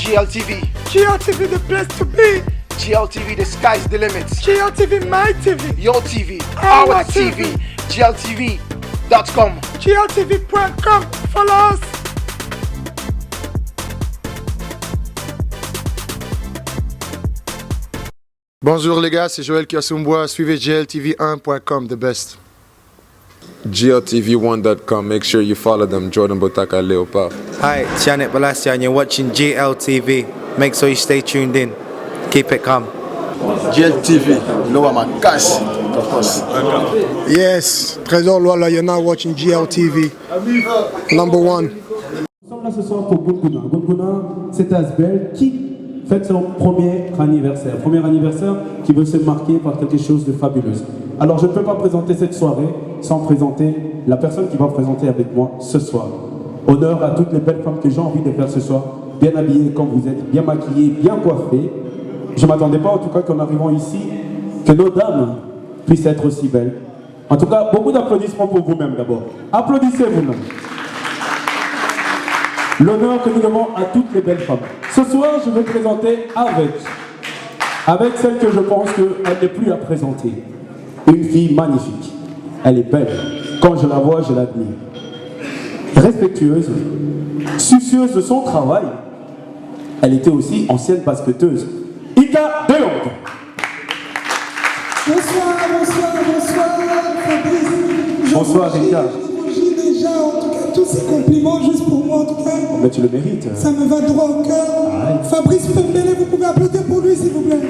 GLTV. GLTV, the place to be. GLTV, the sky's the limit. GLTV, my TV. Your TV, our TV. GLTV.com. GLTV.com. Follow us. Bonjour les gars, c'est Joël Kiasumbois. Suivez GLTV1.com, the best. GLTV1.com. Make sure you follow them. Jordan Botaka Leopard. Hi, Janet Balassia, and you're watching GLTV. Make sure you stay tuned in. Keep it calm. GLTV, Lower Makas, of course. Yes, Trésor Loala, you're now watching GLTV. Number one. Nous sommes là ce soir pour Gunguna. Gunguna, c'est Asbel qui fête son premier anniversaire. Premier anniversaire qui veut se marquer par quelque chose de fabuleux. Alors je ne peux pas présenter cette soirée sans présenter la personne qui va présenter avec moi ce soir. Honneur à toutes les belles femmes que j'ai envie de faire ce soir. Bien habillées comme vous êtes, bien maquillées, bien coiffées. Je ne m'attendais pas en tout cas qu'en arrivant ici, que nos dames puissent être aussi belles. En tout cas, beaucoup d'applaudissements pour vous-même d'abord. Applaudissez vous-même. L'honneur que nous devons à toutes les belles femmes. Ce soir, je vais présenter avec celle que je pense qu'elle n'est plus à présenter. Une fille magnifique. Elle est belle. Quand je la vois, je l'admire. Respectueuse, soucieuse de son travail. Elle était aussi ancienne basketteuse. Ika De Jong. Bonsoir, Fabrice. Bonsoir, Ika. Je déjà, en tout cas, tous ces compliments juste pour moi, en tout cas. Mais tu le mérites. Ça me va droit au cœur. Fabrice Pembele, vous pouvez applaudir pour lui, s'il vous plaît.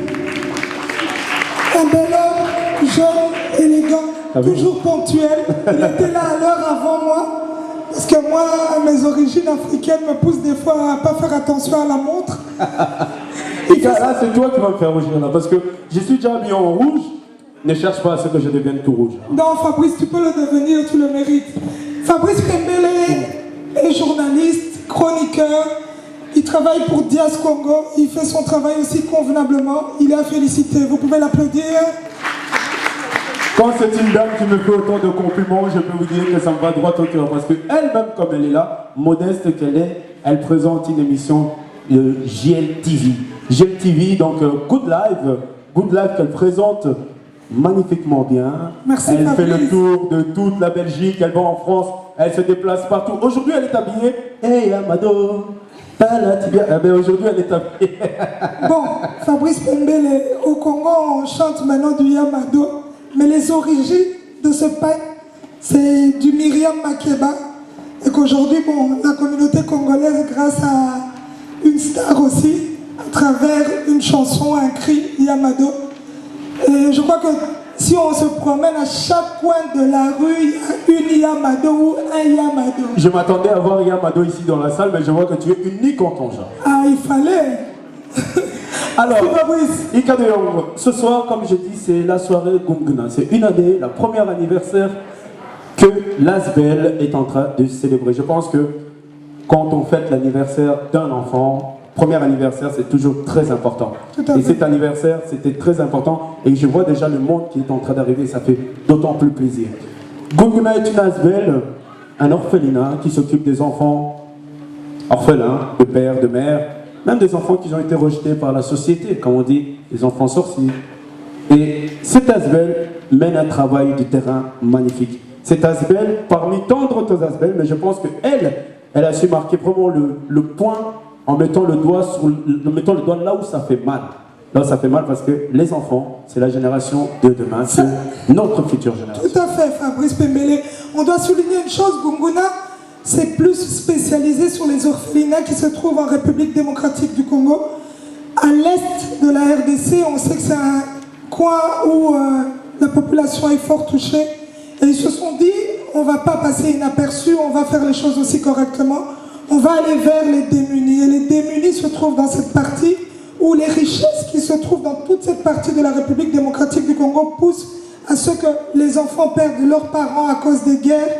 Un bel homme, jeune, élégant, toujours ponctuel. Il était là à l'heure avant moi. Parce que moi, mes origines africaines me poussent des fois à ne pas faire attention à la montre. Et là, c'est toi qui vas me faire rougir là, parce que je suis déjà mis en rouge. Ne cherche pas à ce que je devienne tout rouge. Non, Fabrice, tu peux le devenir, tu le mérites. Fabrice Pembele est journaliste, chroniqueur. Il travaille pour Dias Congo. Il fait son travail aussi convenablement. Il est à féliciter. Vous pouvez l'applaudir. Quand c'est une dame qui me fait autant de compliments, je peux vous dire que ça me va droit au cœur. Parce qu'elle-même, comme elle est là, modeste qu'elle est, elle présente une émission de GLTV. GLTV, donc Good Life qu'elle présente magnifiquement bien. Merci, elle Fabrice. fait le tour de toute la Belgique, elle va en France, elle se déplace partout. Aujourd'hui, elle est habillée. Hey Amado, aujourd'hui, elle est habillée. Bon, Fabrice Pembele, au Congo, on chante maintenant du Yamado. Mais les origines de ce pain, c'est du Myriam Makeba. Et qu'aujourd'hui, bon, la communauté congolaise, grâce à une star aussi, à travers une chanson, un cri, Yamado. Et je crois que si on se promène à chaque coin de la rue, il y a une Yamado ou un Yamado. Je m'attendais à voir Yamado ici dans la salle, mais je vois que tu es unique en ton genre. Ah, il fallait. Alors, Ika De Jong, ce soir, comme je dis, c'est la soirée Gunguna. C'est une année, la première anniversaire que l'Asbel est en train de célébrer. Je pense que quand on fête l'anniversaire d'un enfant, premier anniversaire, c'est toujours très important. Et cet anniversaire, c'était très important. Et je vois déjà le monde qui est en train d'arriver, ça fait d'autant plus plaisir. Gunguna est une Asbel, un orphelinat qui s'occupe des enfants orphelins, de père, de mère, même des enfants qui ont été rejetés par la société, comme on dit, des enfants sorciers. Et cet Asbel mène un travail du terrain magnifique. Cet Asbel, parmi tant d'autres Asbel, mais je pense qu'elle a su marquer vraiment le point en mettant le doigt là où ça fait mal. Là où ça fait mal parce que les enfants, c'est la génération de demain, c'est notre future génération. Tout à fait, Fabrice Pembele. On doit souligner une chose, Gunguna, c'est plus spécialisé sur les orphelinats qui se trouvent en République démocratique du Congo. À l'est de la RDC, on sait que c'est un coin où la population est fort touchée. Et ils se sont dit, on ne va pas passer inaperçu, on va faire les choses aussi correctement. On va aller vers les démunis. Et les démunis se trouvent dans cette partie où les richesses qui se trouvent dans toute cette partie de la République démocratique du Congo poussent à ce que les enfants perdent leurs parents à cause des guerres,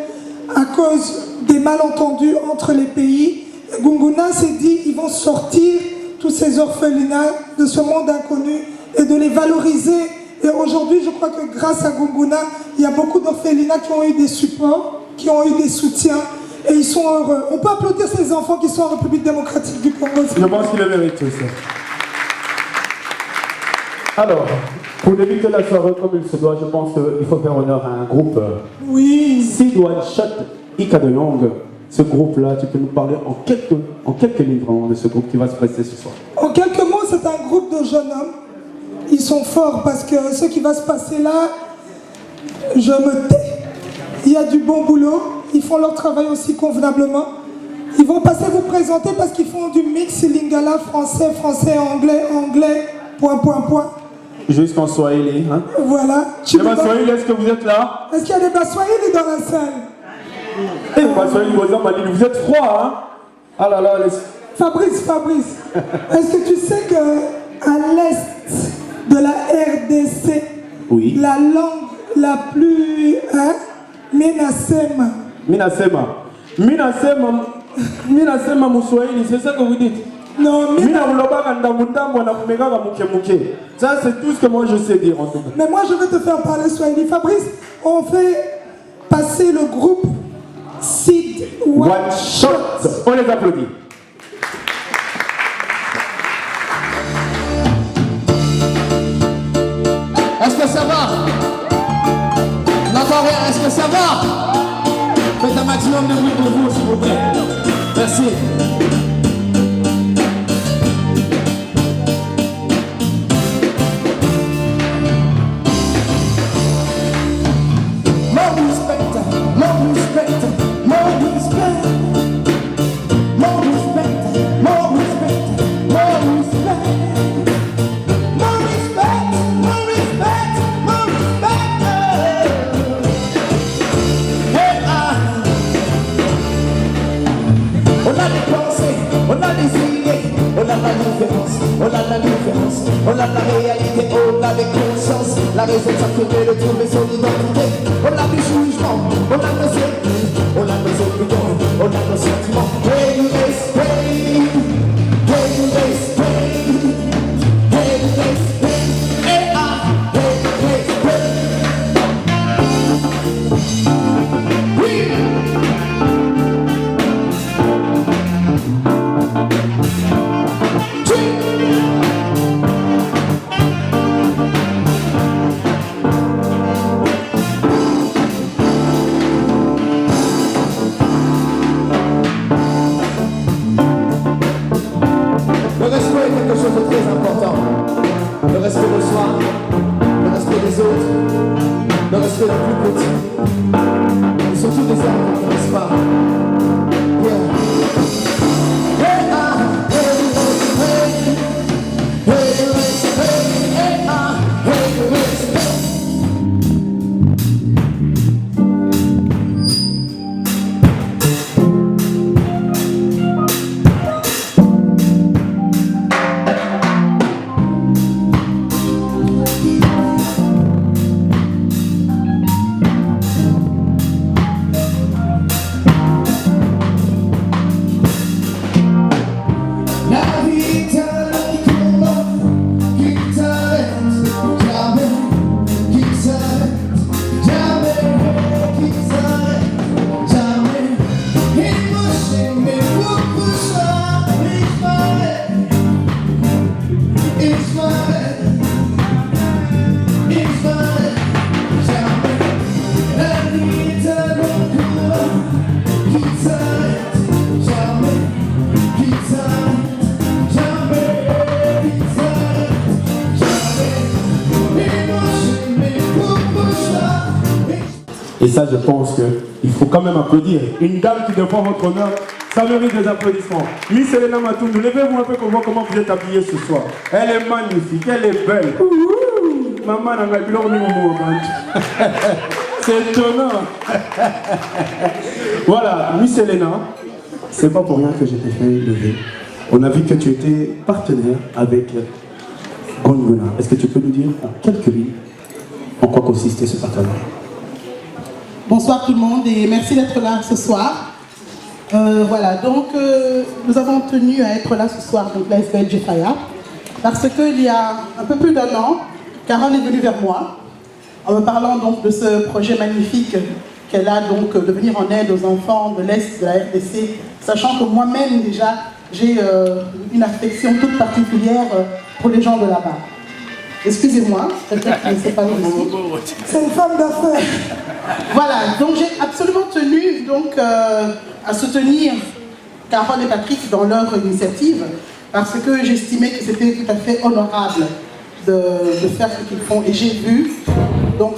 à cause des malentendus entre les pays. Gunguna s'est dit, ils vont sortir tous ces orphelinats de ce monde inconnu et de les valoriser. Et aujourd'hui, je crois que grâce à Gunguna, il y a beaucoup d'orphelinats qui ont eu des supports, qui ont eu des soutiens. Et ils sont heureux. On peut applaudir ces enfants qui sont en République démocratique du Congo. Je pense qu'il le mérite aussi. Alors, pour débuter la soirée comme il se doit, je pense qu'il faut faire honneur à un groupe. Oui. Sid One Shot Ika de Young. Ce groupe-là, tu peux nous parler en quelques lignes vraiment de ce groupe qui va se presser ce soir. En quelques mots, c'est un groupe de jeunes hommes. Ils sont forts parce que ce qui va se passer là, je me tais. Il y a du bon boulot. Ils font leur travail aussi convenablement. Ils vont passer vous présenter parce qu'ils font du mix lingala, français, français, anglais, anglais, point. Jusqu'en Swahili, hein? Voilà. Les Baswahili, est-ce que vous êtes là? Est-ce qu'il y a des Baswahili dans la salle? Les Baswahili, vous êtes froid, hein? Ah là là, Fabrice, est-ce que tu sais qu'à l'est de la RDC, oui, la langue la plus... Minasema. Minasema Mouswahili, c'est ça que vous dites? Non, ça c'est tout ce que moi je sais dire en tout cas. Mais moi je vais te faire parler Swahili. Fabrice, on fait passer le groupe Sid One Shot. On les applaudit. Est-ce que ça va? On n'entend rien, est-ce que ça va? Faites un maximum de bruit pour vous, s'il vous plaît. Merci. On a la réalité, on a des consciences. La raison de s'affirmer, de trouver son identité. On a du jugement, on a nos écrits, on a nos opinions, on a nos sentiments. Hey, hey, Et ça, je pense qu'il faut quand même applaudir. Une dame qui défend votre honneur, ça mérite des applaudissements. Miss Elena Matoundou, levez-vous un peu qu'on voit comment vous êtes habillée ce soir. Elle est magnifique, elle est belle. Maman, c'est étonnant. Voilà, Miss Elena, c'est pas pour rien que je t'ai fait lever. On a vu que tu étais partenaire avec Gonguna. Est-ce que tu peux nous dire en quelques lignes en quoi consistait ce partenariat? Bonsoir tout le monde et merci d'être là ce soir. Voilà, donc nous avons tenu à être là ce soir, donc la SBL Jefaya, parce qu'il y a un peu plus d'1 an, Carole est venue vers moi en me parlant donc de ce projet magnifique qu'elle a donc de venir en aide aux enfants de l'Est de la RDC, sachant que moi-même déjà, j'ai une affection toute particulière pour les gens de là-bas. Excusez-moi, peut-être que c'est pas vous. C'est une femme d'affaires. Voilà, donc j'ai absolument tenu donc, à soutenir Carole et Patrick dans leur initiative, parce que j'estimais que c'était tout à fait honorable de faire ce qu'ils font. Et j'ai vu donc,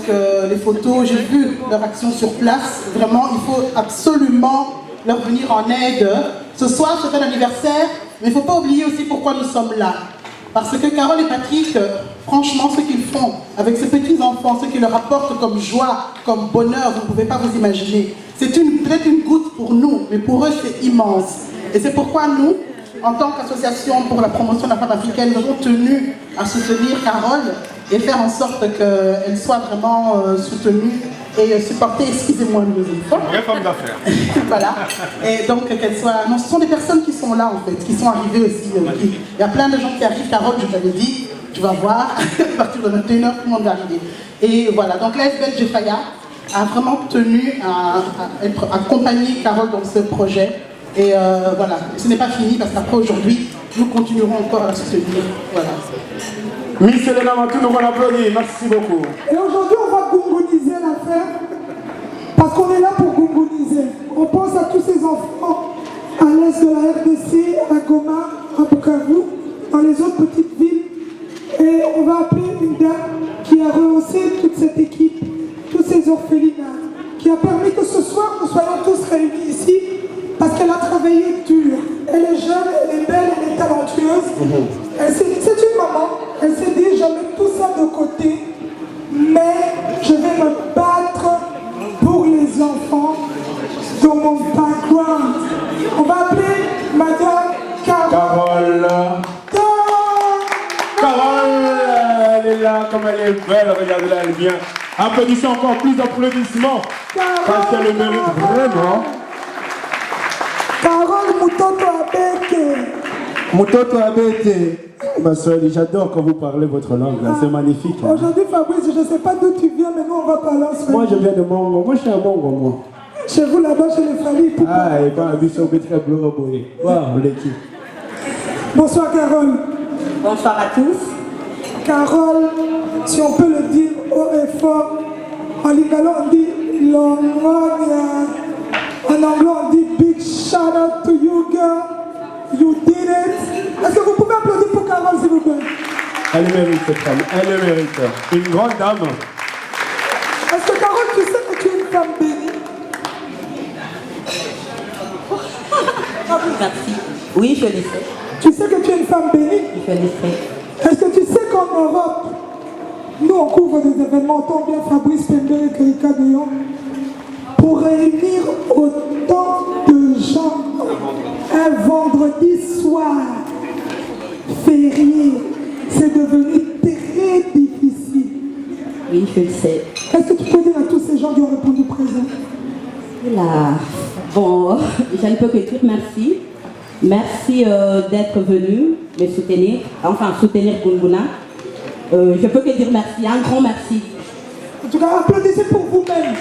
les photos, j'ai vu leur action sur place. Vraiment, il faut absolument leur venir en aide. Ce soir, c'est un anniversaire, mais il ne faut pas oublier aussi pourquoi nous sommes là. Parce que Carole et Patrick, franchement, ce qu'ils font avec ces petits-enfants, ce qu'ils leur apportent comme joie, comme bonheur, vous ne pouvez pas vous imaginer. C'est peut-être une goutte pour nous, mais pour eux, c'est immense. Et c'est pourquoi nous, en tant qu'association pour la promotion de la femme africaine, nous avons tenu à soutenir Carole et faire en sorte qu'elle soit vraiment soutenue et supportée, excusez-moi une deuxième fois. Vraie femme d'affaires. Voilà. Et donc qu'elle soit... Non, ce sont des personnes qui sont là en fait, qui sont arrivées aussi. Il y a plein de gens qui arrivent. Carole, je t'avais dit, tu vas voir, à partir de 21h, tout le monde va arriver. Et voilà, donc l'ASBL Jefaya a vraiment tenu à accompagner Carole dans ce projet. Et voilà, ce n'est pas fini parce qu'après aujourd'hui, nous continuerons encore à la soutenir. Voilà. Miss Elena Matou, nous l'applaudit. Merci beaucoup. Et aujourd'hui, on va goungoniser l'affaire parce qu'on est là pour goungoniser. On pense à tous ces enfants à l'est de la RDC, à Goma, à Bukavu, dans les autres petites villes. Et on va appeler une dame qui a rehaussé toute cette équipe, tous ces orphelinats, qui a permis que ce soir, nous soyons tous réunis ici parce qu'elle a travaillé dur. Elle est jeune, elle est belle, elle est talentueuse. C'est une maman. Elle s'est dit, je mets tout ça de côté, mais je vais me battre pour les enfants de mon background. On va appeler Madame Carole. Carole, elle est là, comme elle est belle, regardez-la, elle vient. Applaudissons encore plus d'applaudissements, parce qu'elle le mérite vraiment. Carole Mutoto Abeke. Mutoto Abeke. Ma soeur, j'adore quand vous parlez votre langue, là, c'est magnifique. Hein. Aujourd'hui, Fabrice, je ne sais pas d'où tu viens, mais nous, on va parler ensemble. Moi, je viens de Mongo. Moi, je suis à Mongo, moi. Chez vous, là-bas, chez les familles. Ah, et quand la vie s'est très bleu, wow, l'équipe. Bonsoir, Carole. Bonsoir à tous. Carole, si on peut le dire haut et fort, en lingala, on dit Longoria. En anglais, on dit big shout out to you, girl. You did it. Est-ce que vous pouvez applaudir pour Carole, s'il vous plaît? Elle le mérite, cette femme. Elle le mérite. Une grande dame. Est-ce que Carole, tu sais que tu es une femme bénie? Merci. Oui, je le sais. Tu sais que tu es une femme bénie? Je le sais. Est-ce que tu sais qu'en Europe, nous on couvre des événements, tant bien Fabrice Pembe et Kerika Deyon, pour réunir autant de gens un vendredi soir férié, c'est devenu très difficile. Oui, je le sais. Est-ce que tu peux dire à tous ces gens qui ont répondu présent? Là, bon, je ne peux que dire merci. Merci d'être venu me soutenir, enfin soutenir Gunguna. Je peux que dire merci, un grand merci. En tout cas, applaudissez pour vous-même.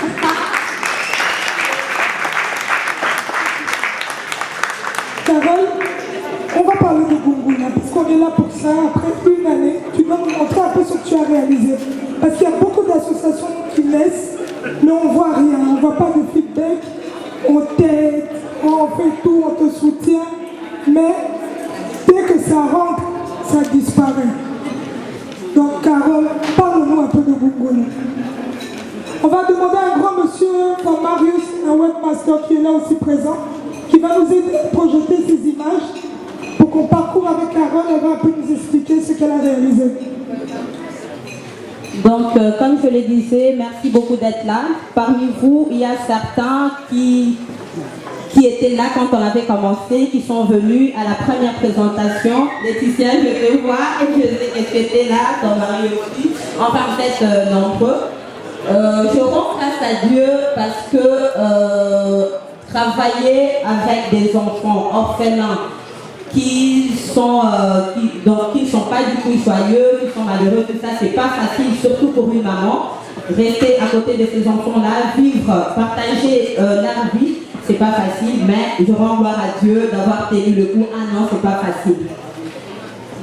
Carole, on va parler de Gunguna parce qu'on est là pour ça. Après une année, tu dois nous montrer un peu ce que tu as réalisé. Parce qu'il y a beaucoup d'associations qui naissent, mais on ne voit rien, on ne voit pas de feedback. On t'aide, on fait tout, on te soutient. Mais dès que ça rentre, ça disparaît. Donc Carole, parle-nous un peu de Gunguna. On va demander à un grand monsieur, comme Marius, un webmaster qui est là aussi présent, qui va nous aider à projeter ces images pour qu'on parcourt avec Carole, elle va un peu nous expliquer ce qu'elle a réalisé. Donc, comme je le disais, merci beaucoup d'être là. Parmi vous, il y a certains qui étaient là quand on avait commencé, qui sont venus à la première présentation. Laetitia, je te vois et je sais que tu étais là, ton mari aussi. Enfin, peut-être nombreux. Je rends grâce à Dieu parce que travailler avec des enfants orphelins qui sont pas du tout joyeux, qui sont malheureux, tout ça, c'est pas facile, surtout pour une maman. rester à côté de ces enfants-là, vivre, partager leur vie, c'est pas facile, mais je rends gloire à Dieu d'avoir tenu le coup. 1 an, c'est pas facile.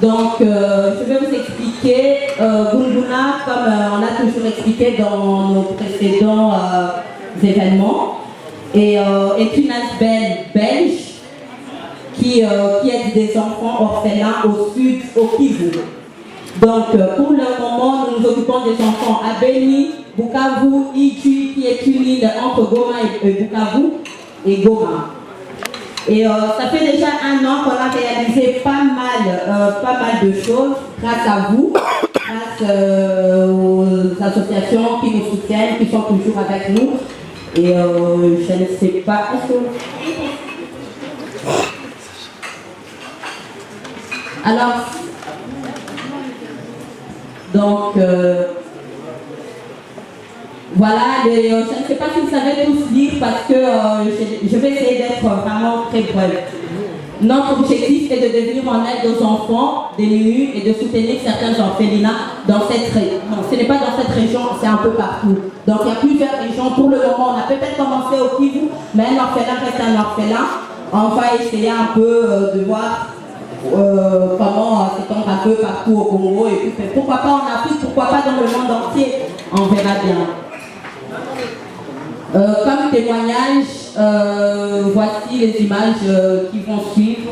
Donc, je vais vous expliquer, Gunguna, comme on a toujours expliqué dans nos précédents événements, est une ASBEL belge qui aide des enfants orphelins au sud, au Kivu. Donc, pour le moment, nous nous occupons des enfants à Beni, Bukavu, Iju, qui est une île entre Goma et Bukavu, et Goma. Et ça fait déjà 1 an qu'on a réalisé pas mal de choses grâce à vous, grâce aux associations qui nous soutiennent, qui sont toujours avec nous. Et je ne sais pas, est-ce que... Alors, donc, voilà, je ne sais pas si vous savez tous lire parce que je vais essayer d'être vraiment très brève. Notre objectif est de devenir en aide aux enfants démunis et de soutenir certains orphelinats dans cette région. Ce n'est pas dans cette région, c'est un peu partout. Donc il y a plusieurs régions. Pour le moment, on a peut-être commencé au Kivu, mais un orphelin reste un orphelin. On va essayer un peu de voir comment s'étendre un peu partout au Congo. Et puis, pourquoi pas en Afrique, pourquoi pas dans le monde entier. On verra bien. Comme témoignage, voici les images qui vont suivre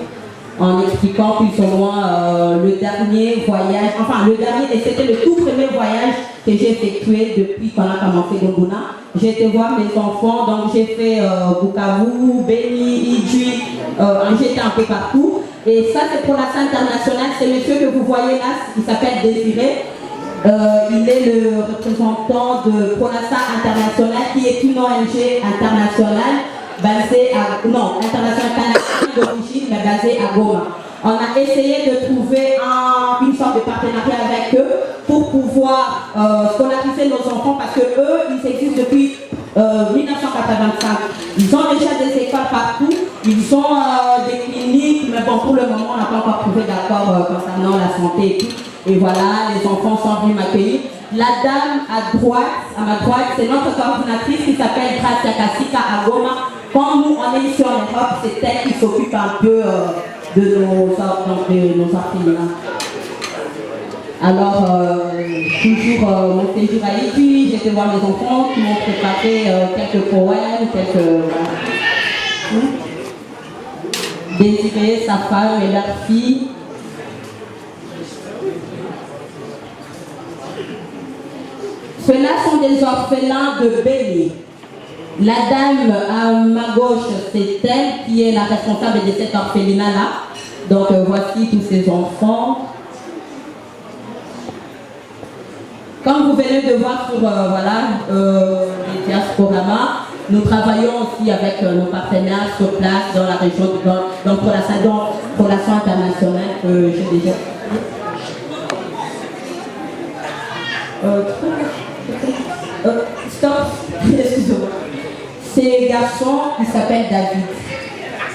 en expliquant plus ou moins le dernier voyage, et c'était le tout premier voyage que j'ai effectué depuis qu'on a commencé Gunguna. J'ai été voir mes enfants, donc j'ai fait Bukavu, Beni, Iju, j'étais un peu partout. Et ça c'est pour la scène internationale, c'est monsieur que vous voyez là, il s'appelle Désiré. Il est le représentant de Pronassa International, qui est une ONG internationale basée à, internationale d'origine, mais basée à Goma. On a essayé de trouver une sorte de partenariat avec eux pour pouvoir scolariser nos enfants parce que eux, ils existent depuis 1985. Ils ont déjà des écoles partout, ils ont des cliniques, mais bon, pour le moment, on n'a pas encore trouvé d'accord concernant la santé et tout. Et voilà, les enfants sont venus m'accueillir. La dame à ma droite, c'est notre coordinatrice qui s'appelle Gracia Kassika à Goma. Quand nous, on est ici en Europe, c'est elle qui s'occupe un peu de nos orphelins. Alors, toujours mon séjour à Iju, j'ai été voir mes enfants qui m'ont préparé quelques poèmes, Désiré, sa femme et leur fille. Ceux-là sont des orphelins de Beni. La dame à ma gauche, c'est elle qui est la responsable de cet orphelinat-là. Donc voici tous ces enfants. Comme vous venez de voir sur les diasporamas, nous travaillons aussi avec nos partenaires sur place dans la région pour la Relation internationale que j'ai déjà. Stop, excusez-moi. C'est un garçon qui s'appelle David.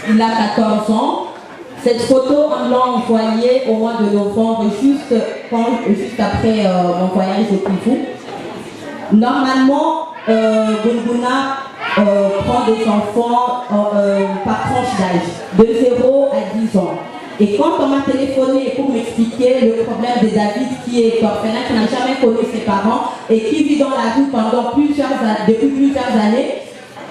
Il a 14 ans. Cette photo, on l'a envoyée au mois de novembre, juste après mon voyage au Kivu. Normalement, Gunguna prend des enfants par tranche d'âge, de 0 à 10 ans. Et quand on m'a téléphoné pour m'expliquer le problème de David qui est orphelin, qui n'a jamais connu ses parents et qui vit dans la rue depuis plusieurs années,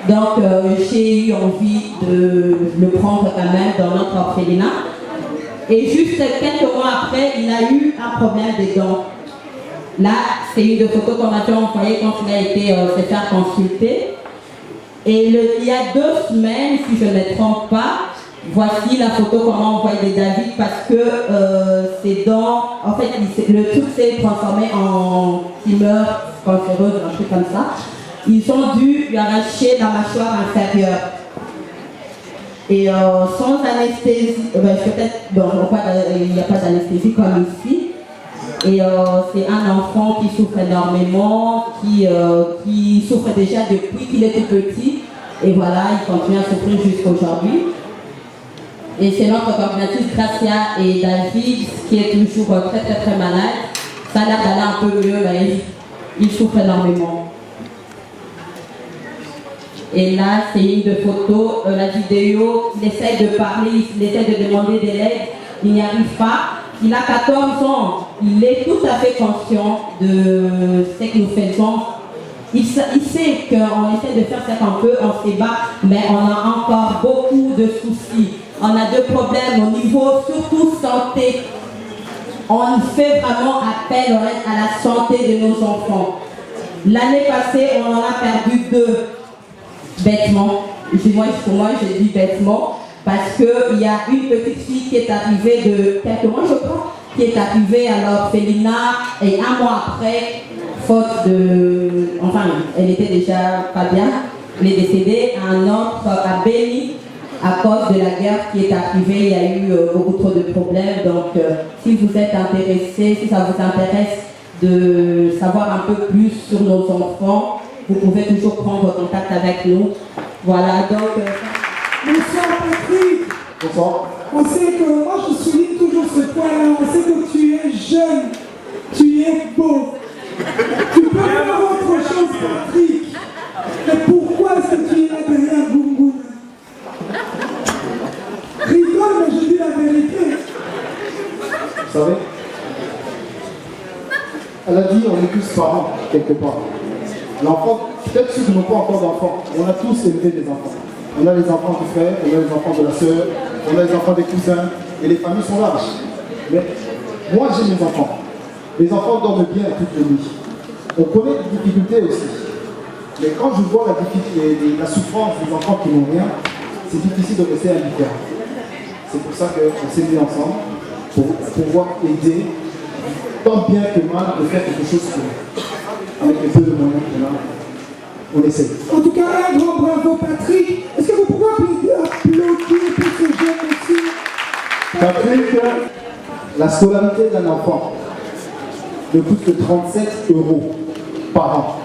donc j'ai eu envie de le prendre quand même dans notre orphelinat. Et juste quelques mois après, il a eu un problème des dents. Là, c'est une des photos qu'on m'a fait envoyer quand il a été se faire consulter. Et il y a 2 semaines, si je ne me trompe pas, voici la photo qu'on m'a envoyée de David parce que ses dents, en fait, le truc s'est transformé en tumeur cancéreuse, un truc comme ça. Ils ont dû lui arracher la mâchoire inférieure. Et sans anesthésie, peut-être, il n'y a pas d'anesthésie comme ici. Et c'est un enfant qui souffre énormément, qui souffre déjà depuis qu'il était petit. Et voilà, il continue à souffrir jusqu'à aujourd'hui. Et c'est notre coordinatrice Gracia et David qui est toujours très malade. Ça a l'air d'aller un peu mieux, mais il souffre énormément. Et là, c'est une de photos, la vidéo, il essaie de parler, il essaie de demander de l'aide, il n'y arrive pas. Il a 14 ans, il est tout à fait conscient de ce que nous faisons. Il sait qu'on essaie de faire ce qu'on peut, on se bat, mais on a encore beaucoup de soucis. On a des problèmes au niveau surtout santé. On fait vraiment appel à la santé de nos enfants. L'année passée, on en a perdu 2. Bêtement, pour moi je dis bêtement, parce qu'il y a une petite fille qui est arrivée de quelques mois, je crois, qui est arrivée à l'orphelinat et un mois après, faute de... Enfin, elle était déjà pas bien, elle est décédée. Un autre à Béni, à cause de la guerre qui est arrivée, il y a eu beaucoup trop de problèmes. Donc, si vous êtes intéressé, si ça vous intéresse de savoir un peu plus sur nos enfants, vous pouvez toujours prendre contact avec nous. Voilà, donc... Bonsoir Patrick. Bonsoir. On sait que, moi je souligne toujours ce point-là, on sait que tu es jeune, tu es beau. Tu peux faire autre chose Patrick. Mais pourquoi est-ce que tu es là derrière Gunguna? Rigole, mais je dis la vérité. Vous savez, elle a dit on est tous parents, quelque part. L'enfant, peut-être ceux qui n'ont pas encore d'enfants, on a tous élevé des enfants. On a les enfants du frère, on a les enfants de la sœur, on a les enfants des cousins, et les familles sont larges. Mais moi j'ai mes enfants. Les enfants dorment bien toutes les nuits. On connaît les difficultés aussi. Mais quand je vois la souffrance des enfants qui n'ont rien, c'est difficile de rester indifférent. C'est pour ça qu'on s'est mis ensemble pour pouvoir aider, tant bien que mal, de faire quelque chose pour eux. Avec les peu de moyens qu'on a, on essaie. En tout cas, un grand bravo Patrick. Est-ce que vous pouvez applaudir pour ce jeune monsieur? Patrick, la scolarité d'un enfant ne coûte que 37 € par an.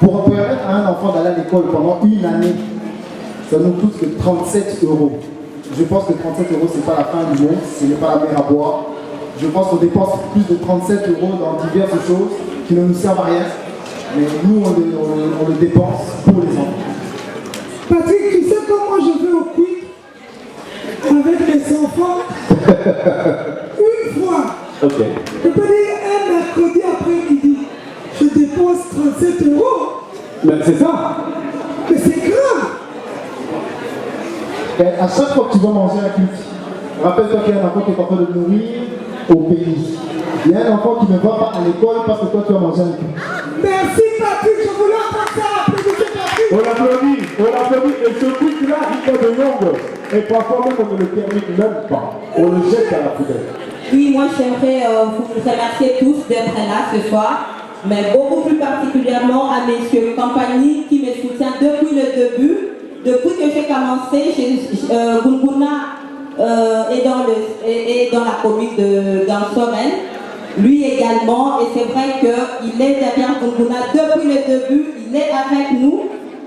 Pour permettre à un enfant d'aller à l'école pendant une année, ça ne coûte que 37 €. Je pense que 37 € c'est pas la fin du monde, ce n'est pas la mer à boire. Je pense qu'on dépense plus de 37 € dans diverses choses qui ne nous servent à rien, mais nous on le dépense pour les enfants. Patrick, tu sais comment je vais au quick avec mes enfants? Une fois. Ok. Je peux dire un mercredi après-midi, je dépense 37 €. Mais c'est ça. Mais c'est grave. Et à chaque fois que tu vas manger un culte, rappelle-toi qu'il y a un enfant qui est en train de nourrir au pays. Il y a un enfant qui ne va pas à l'école parce que toi tu as mangé un culte. Merci Patrick, je voulais entendre ça. Applaudissez Patrick. On l'applaudit. Et ce culte-là, il est de longue. Et parfois même on ne le termine même pas. On le jette à la poubelle. Oui, moi j'aimerais vous remercier tous d'être là ce soir, mais beaucoup plus particulièrement à messieurs Compagnie qui me soutient depuis le début. Depuis que j'ai commencé, Gunguna est dans la commune de Gansoren, lui également, et c'est vrai qu'il est derrière Gunguna depuis le début, il est avec nous.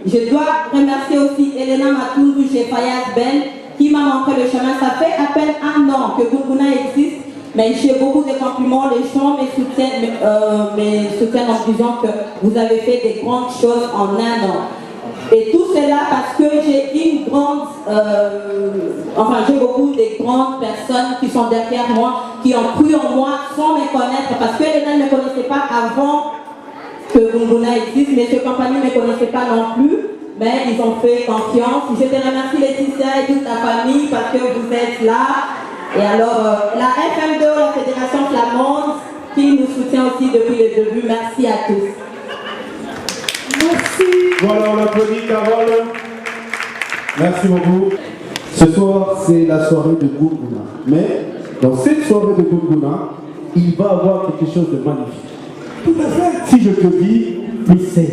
Je dois remercier aussi Elena Matundu chez Fayaz Ben qui m'a montré le chemin. Ça fait à peine un an que Gunguna existe, mais j'ai beaucoup de compliments. Les gens me soutiennent en disant que vous avez fait des grandes choses en un an. Et tout cela parce que j'ai beaucoup de grandes personnes qui sont derrière moi, qui ont cru en moi sans me connaître, parce que les gens ne me connaissaient pas avant que Gunguna existe, mais ce compagnie ne me connaissait pas non plus, mais ils ont fait confiance. Je te remercie Laetitia et toute ta famille parce que vous êtes là. Et alors, la FM2, la Fédération Flamande, qui nous soutient aussi depuis le début, merci à tous. Merci. Voilà, on applaudit Carole. Merci beaucoup. Ce soir, c'est la soirée de Gunguna. Mais dans cette soirée de Gunguna, il va y avoir quelque chose de magnifique. Tout à fait. Si je te dis plus 16.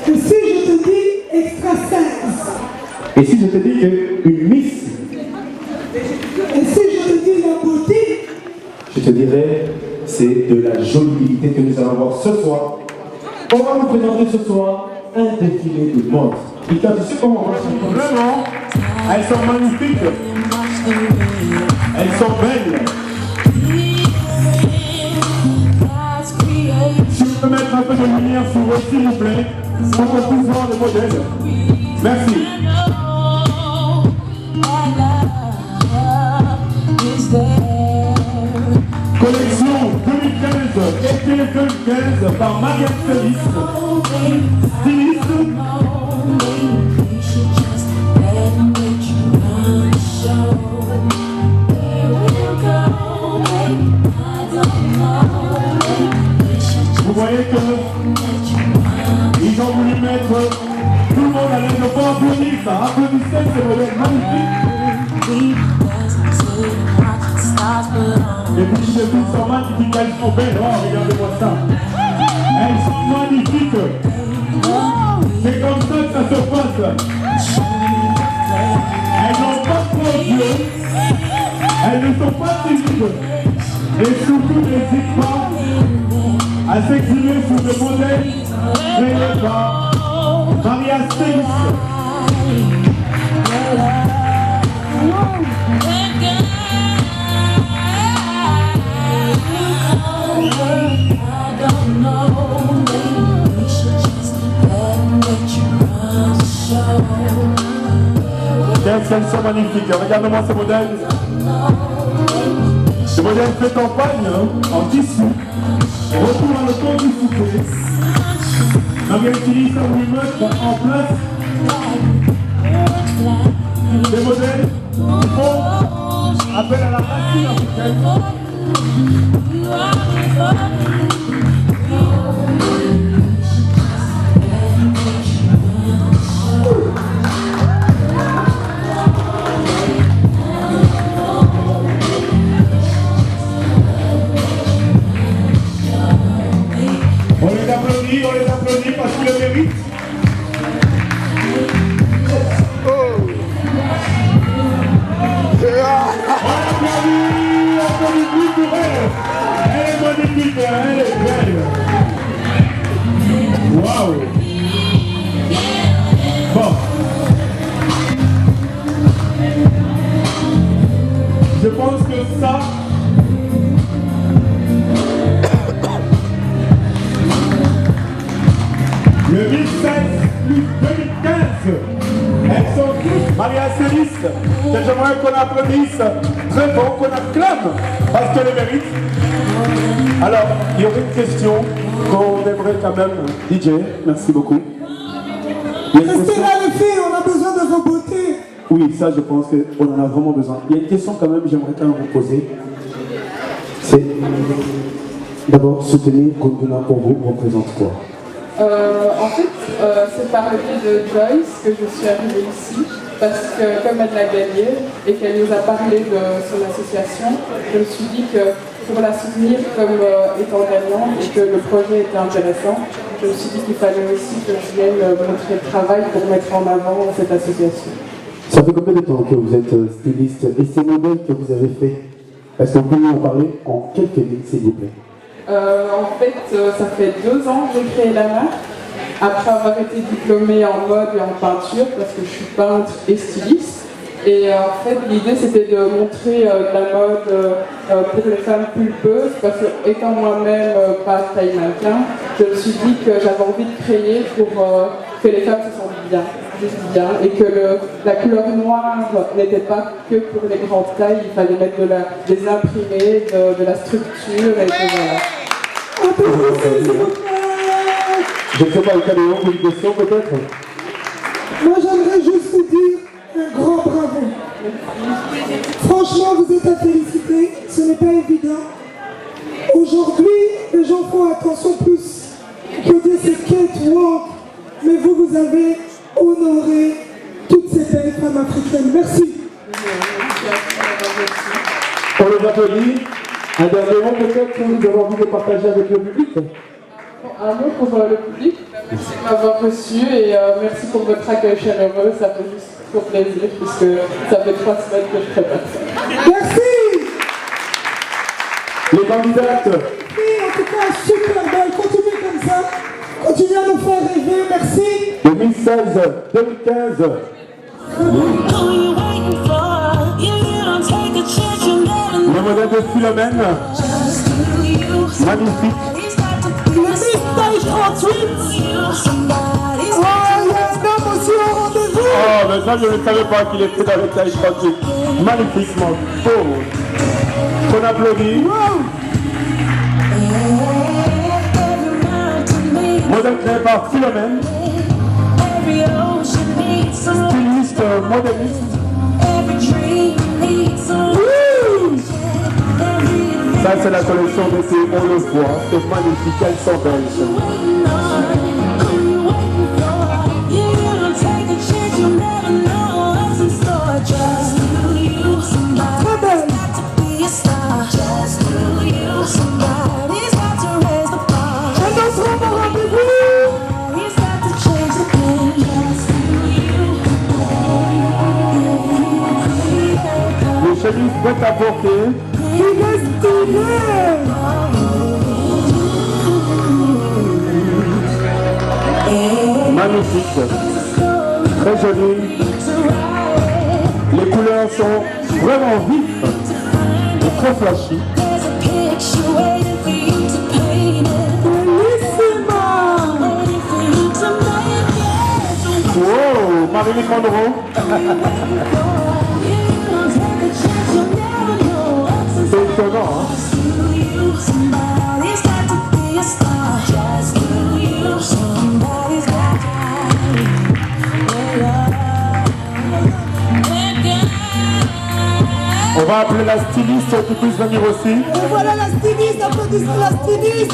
Et si je te dis extra 16. Et si je te dis une miss. Et si je te dis la beauté. Je te dirais, c'est de la jolie que nous allons voir ce soir. On va vous présenter ce soir un défilé de mode. Putain, tu sais comment on va se faire? Vraiment, elles sont magnifiques. Elles sont belles. peu de lumière sur eux, s'il vous plaît, pour qu'on puisse voir les modèles. Merci. Collection 2015, été 2015 par Marianne Félix, styliste. Vous voyez que ils ont voulu mettre tout le monde à l'aise de pas applaudir ça. Applaudissez ces modèles magnifiques. Et puis les filles sont magnifiques, elles sont belles. Oh, regardez-moi ça. Elles sont magnifiques. C'est comme ça que ça se passe. Elles n'ont pas trop de yeux. Elles ne sont pas timides. Et surtout n'hésite pas à s'exhiber sous des modèles créés par Maria Félix. Qu'elles sont magnifiques. Regarde-moi ces modèles. Ce modèle fait campagne en tissu. Retour à le temps du souper. Maria Félix a voulu mettre en place des modèles qui font appel à la racine africaine. On les applaudit parce qu'ils le méritent. On applaudit pour elle. Elle est magnifique, elle est belle. Waouh. Bon. Je pense que ça, le 2016 plus 2015, elles sont toutes Maria Félix, que j'aimerais qu'on applaudisse très bon, qu'on acclame, parce qu'elle le mérite. Alors, il y aurait une question qu'on aimerait quand même, DJ, merci beaucoup. Restez là les filles, on a besoin de vos beautés. Oui, ça je pense qu'on en a vraiment besoin. Il y a une question quand même, j'aimerais quand même vous poser. C'est d'abord soutenir Gunguna pour vous représente quoi? En fait, c'est par le biais de Joyce que je suis arrivée ici, parce que comme elle l'a gagnée et qu'elle nous a parlé de son association, je me suis dit que pour la soutenir comme étant gagnante et que le projet était intéressant, je me suis dit qu'il fallait aussi que je vienne montrer le travail pour mettre en avant cette association. Ça fait combien de temps que vous êtes styliste et ces modèles que vous avez faits, est-ce qu'on peut nous en parler en quelques minutes s'il vous plaît? En fait, ça fait 2 ans que j'ai créé la marque, après avoir été diplômée en mode et en peinture, parce que je suis peintre et styliste. Et en fait, l'idée c'était de montrer de la mode pour les femmes pulpeuses, parce que étant moi-même pas taille mannequin, je me suis dit que j'avais envie de créer pour que les femmes se sentent bien, juste bien, et que la couleur noire n'était pas que pour les grandes tailles, il fallait mettre des imprimés, de la structure, et que voilà. Je ne sais pas, le cas de une question peut-être? Moi j'aimerais juste vous dire un grand bravo. Franchement, vous êtes à féliciter, ce n'est pas évident. Aujourd'hui, les gens font attention plus. On peut dire c'est catwalk, mais vous avez honoré toutes ces belles femmes africaines. Merci. On les applaudit. Un dernier mot peut-être que vous avez envie de partager avec le public? Un mot pour le public. Merci de m'avoir reçu et merci pour votre accueil chaleureux. Ça fait juste trop plaisir puisque ça fait 3 semaines que je prépare ça. Merci. Les candidates. En tout cas, super belle. Continuez comme ça. Continuez à nous faire rêver. Merci. 2016-2015. Le modèle de Philomène. Magnifique. Le message 38. Oh, il y a un homme aussi au rendez-vous. Oh, mais ça, je ne savais pas qu'il était dans le taille 38. Magnifiquement beau. On applaudit. Modèle créé par Philomène. Styliste, modéliste. Ça, c'est la collection d'été, on le voit. C'est magnifique, elles sont belles. Les chemises prêtes à porter. Il est stylé. Magnifique. Très joli. Les couleurs sont vraiment vives et très flashy. Wow, Marilyn Monroe. C'est étonnant, hein? On va appeler la styliste qui puisse venir aussi. Et voilà la styliste, applaudissez la styliste.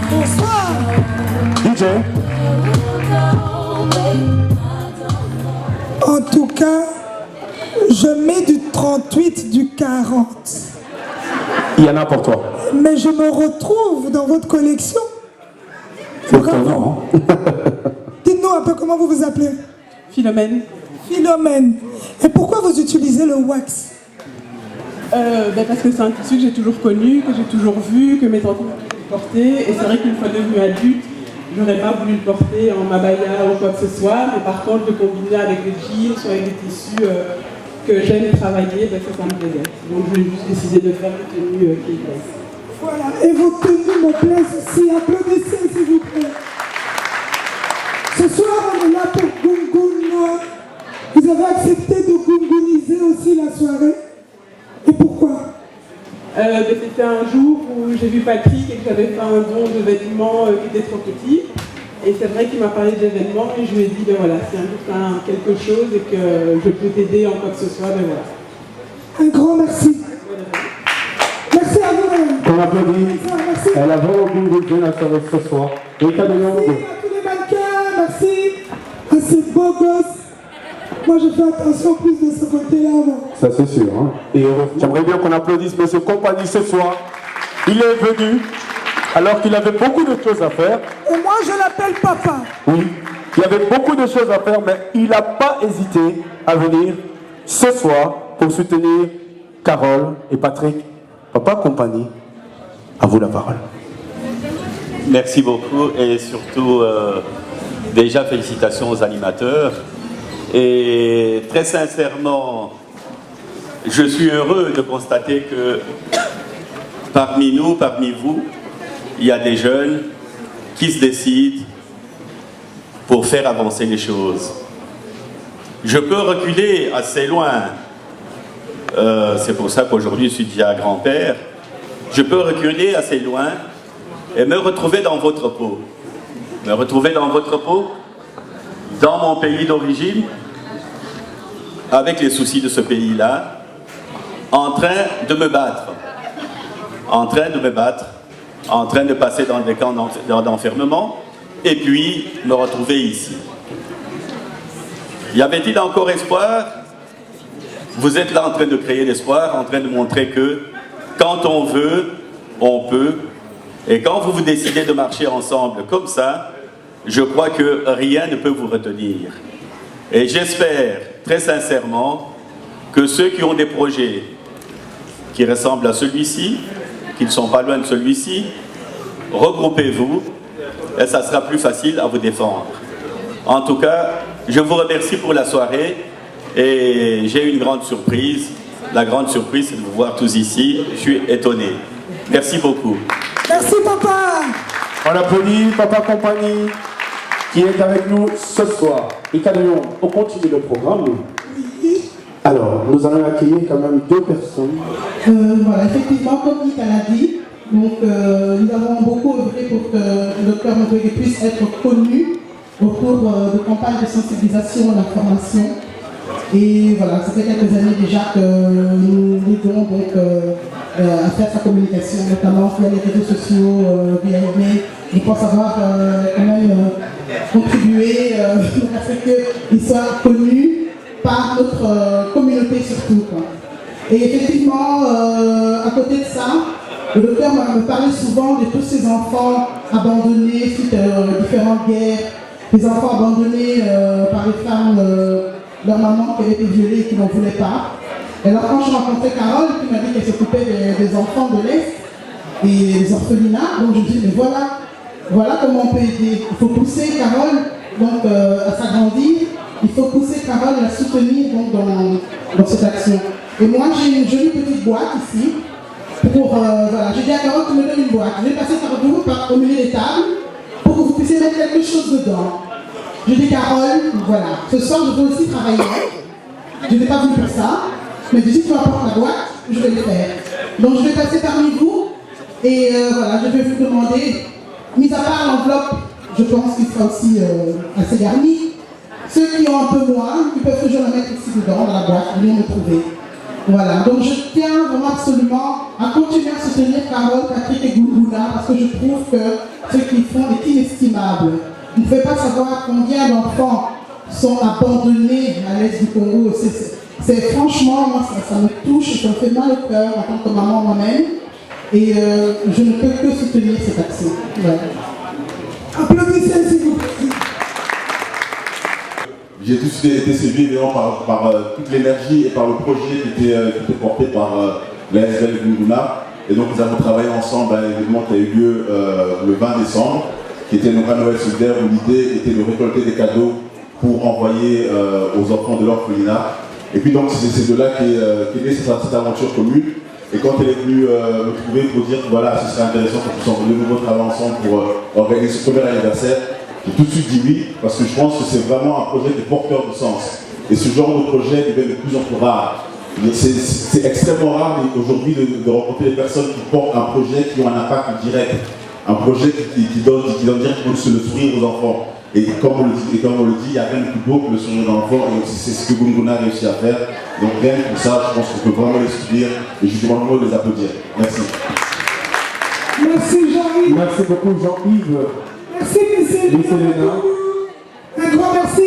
Bonsoir. DJ. En tout cas, je mets du 38, du 40. Il y en a pour toi. Mais je me retrouve dans votre collection. C'est étonnant, hein? Dites-nous un peu comment vous vous appelez. Philomène. Philomène. Et pourquoi vous utilisez le wax? Parce que c'est un tissu que j'ai toujours connu, que j'ai toujours vu, que mes tantes m'ont porté. Et c'est vrai qu'une fois devenue adulte, j'aurais pas voulu le porter en mabaya ou quoi que ce soit. Mais par contre, le combiner avec des jeans ou avec des tissus que j'aime travailler, ça me plaisait. Donc j'ai juste décidé de faire une tenue qui me plaise. Voilà. Et vos tenues me plaisent aussi. Applaudissez s'il vous plaît. Ce soir, on est là pour Gungun. Vous avez accepté de gunguniser aussi la soirée. Et pourquoi? C'était un jour où j'ai vu Patrick et que j'avais fait un don de vêtements qui était trop petit. Et c'est vrai qu'il m'a parlé de l'événement et je lui ai dit, ben voilà, si un jour tu as quelque chose et que je peux t'aider en quoi que ce soit, ben voilà. Un grand merci. Merci à vous. On applaudit. Merci. Elle a vraiment bien la soirée ce soir. Et Merci à tous les mannequins. Merci à ces beaux gosses. Moi, je fais attention plus de ce côté-là. Ça, c'est sûr. Hein. Et j'aimerais bien qu'on applaudisse M. Compagnie ce soir. Il est venu alors qu'il avait beaucoup de choses à faire. Et moi, je l'appelle papa. Oui, il avait beaucoup de choses à faire, mais il n'a pas hésité à venir ce soir pour soutenir Carole et Patrick. Papa Compagnie, à vous la parole. Merci beaucoup et surtout, déjà félicitations aux animateurs. Et très sincèrement, je suis heureux de constater que parmi nous, parmi vous, il y a des jeunes qui se décident pour faire avancer les choses. Je peux reculer assez loin. C'est pour ça qu'aujourd'hui je suis déjà grand-père. Je peux reculer assez loin et me retrouver dans votre peau. Me retrouver dans votre peau, dans mon pays d'origine, avec les soucis de ce pays-là, en train de me battre, en train de passer dans des camps d'enfermement, et puis me retrouver ici. Y avait-il encore espoir? Vous êtes là en train de créer l'espoir, en train de montrer que quand on veut, on peut, et quand vous vous décidez de marcher ensemble comme ça, je crois que rien ne peut vous retenir. Et j'espère très sincèrement que ceux qui ont des projets qui ressemblent à celui-ci, qui ne sont pas loin de celui-ci, regroupez-vous et ça sera plus facile à vous défendre. En tout cas, je vous remercie pour la soirée et j'ai une grande surprise. La grande surprise, c'est de vous voir tous ici. Je suis étonné. Merci beaucoup. Merci papa. On applaudit Papa Compagnie qui est avec nous ce soir. Et Cadayon, on continue le programme. Alors, nous allons accueillir quand même deux personnes. Voilà, effectivement, comme Ika l'a dit, donc, nous avons beaucoup œuvré pour que le docteur Mukwege puisse être connu au cours de campagnes de sensibilisation et d'information. Et voilà, ça fait quelques années déjà que nous l'aidons donc à faire sa communication, notamment via les réseaux sociaux, via email. Je pense avoir quand même contribué à ce qu'il soit connu par notre communauté surtout, quoi. Et effectivement, à côté de ça, le docteur me parlait souvent de tous ces enfants abandonnés suite à différentes guerres, des enfants abandonnés par les femmes, leur maman qui avait été violée et qui n'en voulait pas. Et alors quand je rencontrais Carole, qui m'a dit qu'elle s'occupait des enfants de l'Est et des orphelinats, donc je me dis mais voilà comment on peut aider. Il faut pousser Carole donc, à s'agrandir, il faut pousser Carole et la soutenir donc, dans cette action. Et moi j'ai une jolie petite boîte ici, voilà, j'ai dit à Carole, tu me donnes une boîte, je vais passer par vous, au milieu des tables, pour que vous puissiez mettre quelque chose dedans. Je dis Carole, voilà, ce soir je veux aussi travailler, je n'ai pas venu pour ça, mais si tu m'apportes la boîte, je vais le faire. Donc je vais passer parmi vous, et voilà, je vais vous demander, mis à part l'enveloppe, je pense qu'il sera aussi assez garni, ceux qui ont un peu moins, ils peuvent toujours la mettre ici dedans, dans la boîte, venir me trouver. Voilà, donc je tiens vraiment absolument à continuer à soutenir Carole, Patrick et Gunguna parce que je trouve que ce qu'ils font est inestimable. Vous ne pouvez pas savoir combien d'enfants sont abandonnés à l'est du Congo. C'est franchement, moi, ça me touche, ça me fait mal au cœur en tant que maman moi-même. Et je ne peux que soutenir cette action. Voilà. Applaudissez s'il vous plaît. J'ai tout de suite été séduit évidemment par toute l'énergie et par le projet qui était porté par l'ASBL Gunguna. Et donc nous avons travaillé ensemble à un événement qui a eu lieu le 20 décembre, qui était donc un Noël solidaire où l'idée était de récolter des cadeaux pour envoyer aux enfants de l'orphelinat. Et puis donc c'est de là qu'est née cette aventure commune. Et quand elle est venue me trouver pour dire que voilà, ce serait intéressant qu'on puisse de nouveau travailler ensemble pour organiser ce premier anniversaire, j'ai tout de suite dit oui, parce que je pense que c'est vraiment un projet qui est porteur de sens. Et ce genre de projet devient de plus en plus rare. C'est extrêmement rare aujourd'hui de rencontrer des personnes qui portent un projet qui ont un impact direct. Un projet qui donne directement le sourire aux enfants. Et comme on le dit, il n'y a rien de plus beau que le sourire d'un enfant. Et c'est ce que Gunguna a réussi à faire. Donc rien que pour ça, je pense qu'on peut vraiment les soutenir. Et je demande vraiment de les applaudir. Merci. Merci Jean-Yves. Merci beaucoup Jean-Yves. Merci Miss Elena. Un grand merci.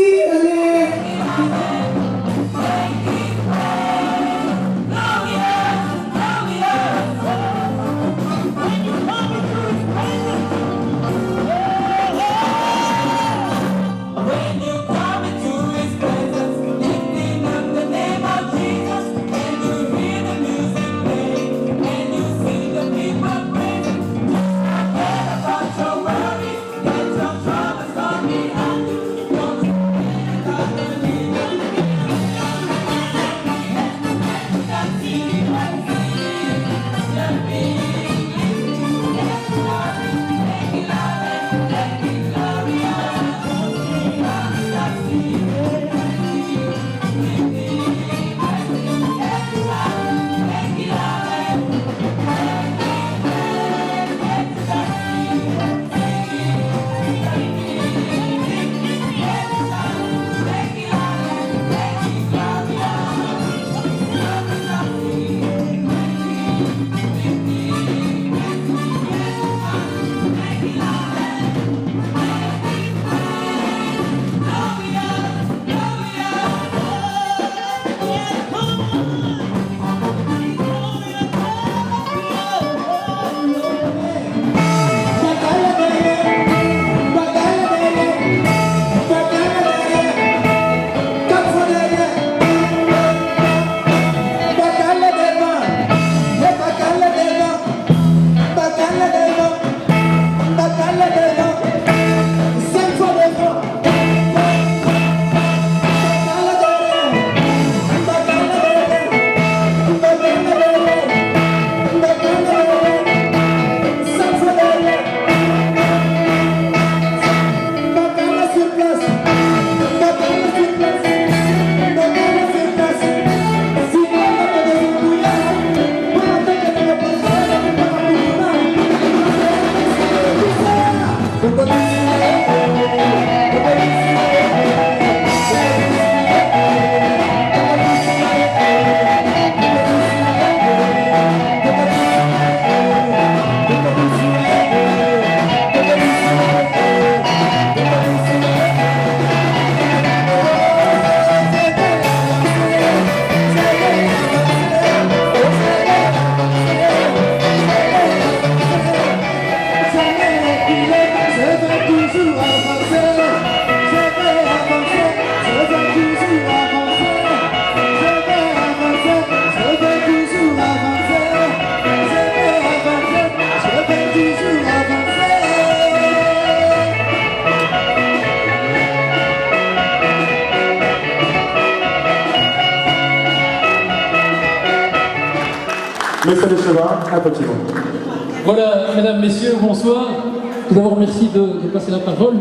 Monsieur le Cheval, un petit mot. Voilà, mesdames, messieurs, bonsoir. Tout d'abord, merci de passer la parole.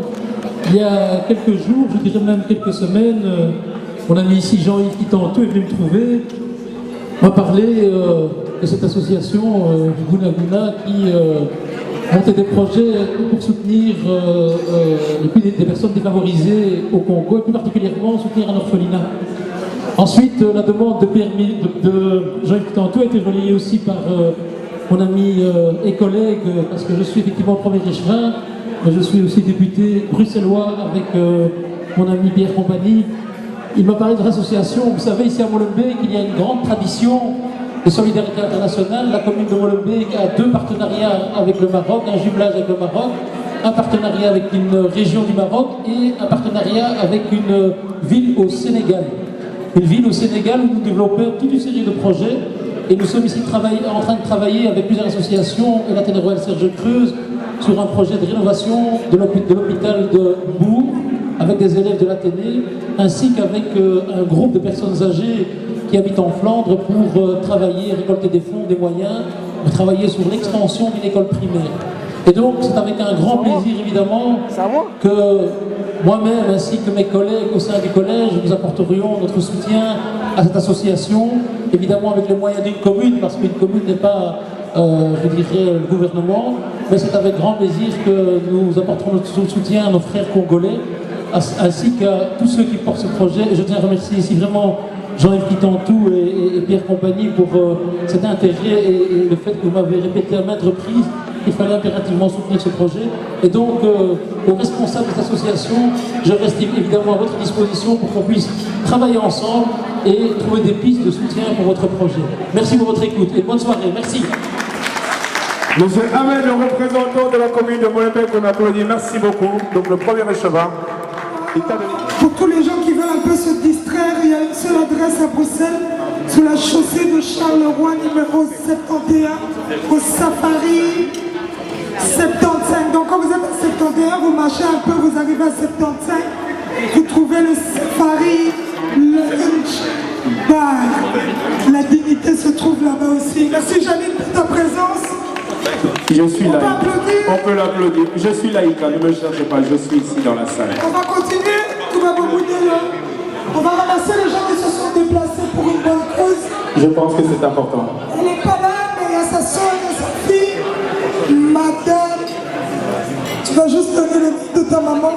Il y a quelques jours, je dirais même quelques semaines, mon ami ici, Jean-Yves Kitantou, est venu me trouver, m'a parlé de cette association Guna Guna qui montait des projets pour soutenir des personnes défavorisées au Congo et plus particulièrement soutenir un orphelinat. Ensuite, la demande de Jean-Yves Kitantou a été relayée aussi par mon ami et collègue, parce que je suis effectivement premier échevin, mais je suis aussi député bruxellois avec mon ami Pierre Compagnie. Il m'a parlé de l'association. Vous savez, ici à Molenbeek, il y a une grande tradition de solidarité internationale. La commune de Molenbeek a 2 partenariats avec le Maroc, un jumelage avec le Maroc, un partenariat avec une région du Maroc et un partenariat avec une ville au Sénégal. Une ville au Sénégal où nous développons toute une série de projets. Et nous sommes ici en train de travailler avec plusieurs associations et la Ténéroël Serge Creuse sur un projet de rénovation de l'hôpital de Bourg avec des élèves de l'Athénée ainsi qu'avec un groupe de personnes âgées qui habitent en Flandre pour travailler, récolter des fonds, des moyens, pour travailler sur l'extension d'une école primaire. Et donc c'est avec un grand plaisir évidemment que moi-même ainsi que mes collègues au sein du collège, nous apporterions notre soutien à cette association, évidemment avec les moyens d'une commune, parce qu'une commune n'est pas, je dirais, le gouvernement, mais c'est avec grand plaisir que nous apporterons notre soutien à nos frères congolais, ainsi qu'à tous ceux qui portent ce projet. Et je tiens à remercier ici vraiment Jean-Yves Kitantou et Pierre Compagnie pour cet intérêt et le fait que vous m'avez répété à maintes reprises qu'il fallait impérativement soutenir ce projet. Et donc, aux responsables de cette association, je reste évidemment à votre disposition pour qu'on puisse travailler ensemble et trouver des pistes de soutien pour votre projet. Merci pour votre écoute et bonne soirée. Merci. Monsieur Ahmed, le représentant de la commune de Molenbeek, on applaudit. Merci beaucoup. Donc le premier échevin. Pour tous les gens qui veulent un peu se distraire, il y a une seule adresse à Bruxelles, sur la chaussée de Charleroi, numéro 71, au Safari 75. Donc quand vous êtes à 71, vous marchez un peu, vous arrivez à 75, vous trouvez le Safari Lunch Bar. La dignité se trouve là-bas aussi. Merci Janine pour ta présence. Je suis On laïque. va applaudir. On peut l'applaudir. Je suis laïque, ne me cherchez pas, je suis ici dans la salle. On va continuer, tout va vous bouder là. On va ramasser les gens qui se sont déplacés pour une bonne cause. Je pense que c'est important. Elle n'est pas là, mais il y a sa soeur, il y a sa fille. Madame, tu vas juste donner le nom de ta maman.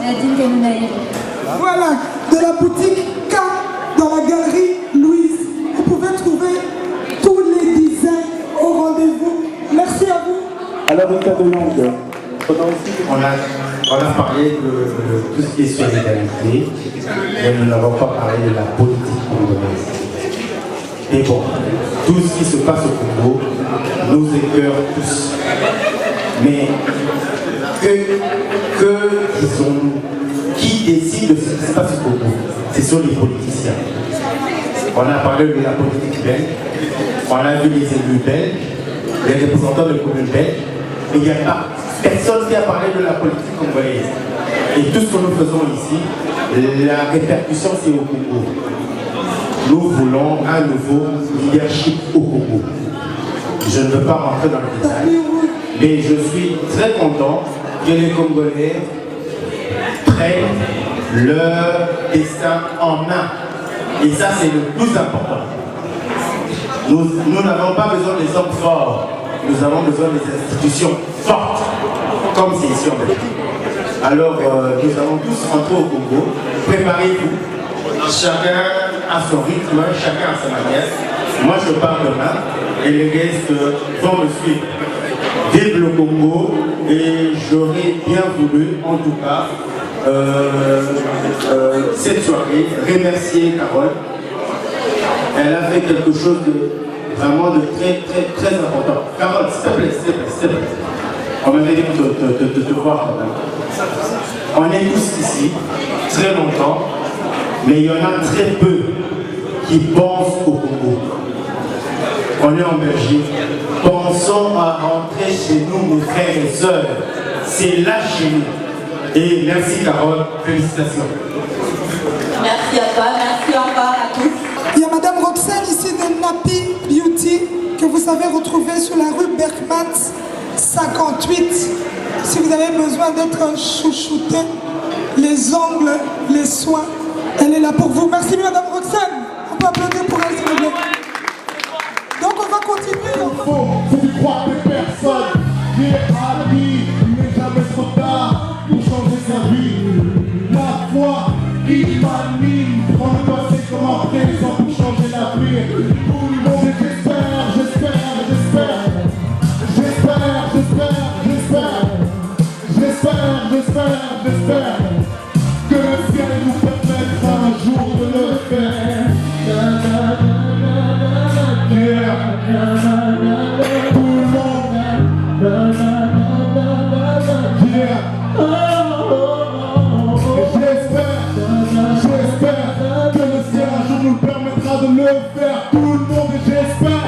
Nadine Kenounaï. Voilà, de la boutique K dans la galerie Louise. Vous pouvez trouver tous les designs au rendez-vous. Merci à vous. Alors, Rita de Longue, on a parlé de tout ce qui est solidarité, mais nous n'avons pas parlé de la politique congolaise. Mais bon, tout ce qui se passe au Congo nous écœure tous. Mais qui décide de ce qui se passe au Congo? Ce sont les politiciens. On a parlé de la politique belge, on a vu les élus belges, les représentants de communes belges, mais il n'y a pas personne qui a parlé de la politique congolaise. Et tout ce que nous faisons ici, la répercussion c'est au Congo. Nous voulons un nouveau leadership au Congo. Je ne veux pas rentrer dans le détail, mais je suis très content que les Congolais prennent leur destin en main. Et ça c'est le plus important. Nous n'avons pas besoin des hommes forts, nous avons besoin des institutions fortes, comme c'est ici en Belgique. Alors nous allons tous rentrer au Congo, préparez-vous, chacun à son rythme, chacun à sa manière. Moi je pars demain et les restes vont me suivre. Vive le Congo, et j'aurais bien voulu en tout cas cette soirée remercier Carole. Elle a fait quelque chose de vraiment de très important. Carole, s'il te plaît. On m'avait dit de te voir quand même. On est tous ici, très longtemps, mais il y en a très peu qui pensent au Congo. On est en Belgique. Pensons à rentrer chez nous, mes frères et sœurs. C'est là chez nous. Et merci Carole, félicitations. Merci à toi, merci encore à tous. Il y a Madame Roxane ici de Napi Beauty, que vous vous avez retrouvé sur la rue Berkmans 58. Si vous avez besoin d'être chouchouté, les ongles, les soins, elle est là pour vous. Merci Madame Roxane. On peut applaudir pour elle, s'il vous plaît. Donc on va continuer. Faut y croire des personnes. Il n'est jamais trop tard pour changer sa vie. La foi qui m'anime, prendre le passé comme un présent pour changer l'avenir. Tout le monde, j'espère que le ciel nous permettra un jour de le faire. Tout le monde. J'espère que le ciel un jour nous permettra de le faire. Tout le monde, et j'espère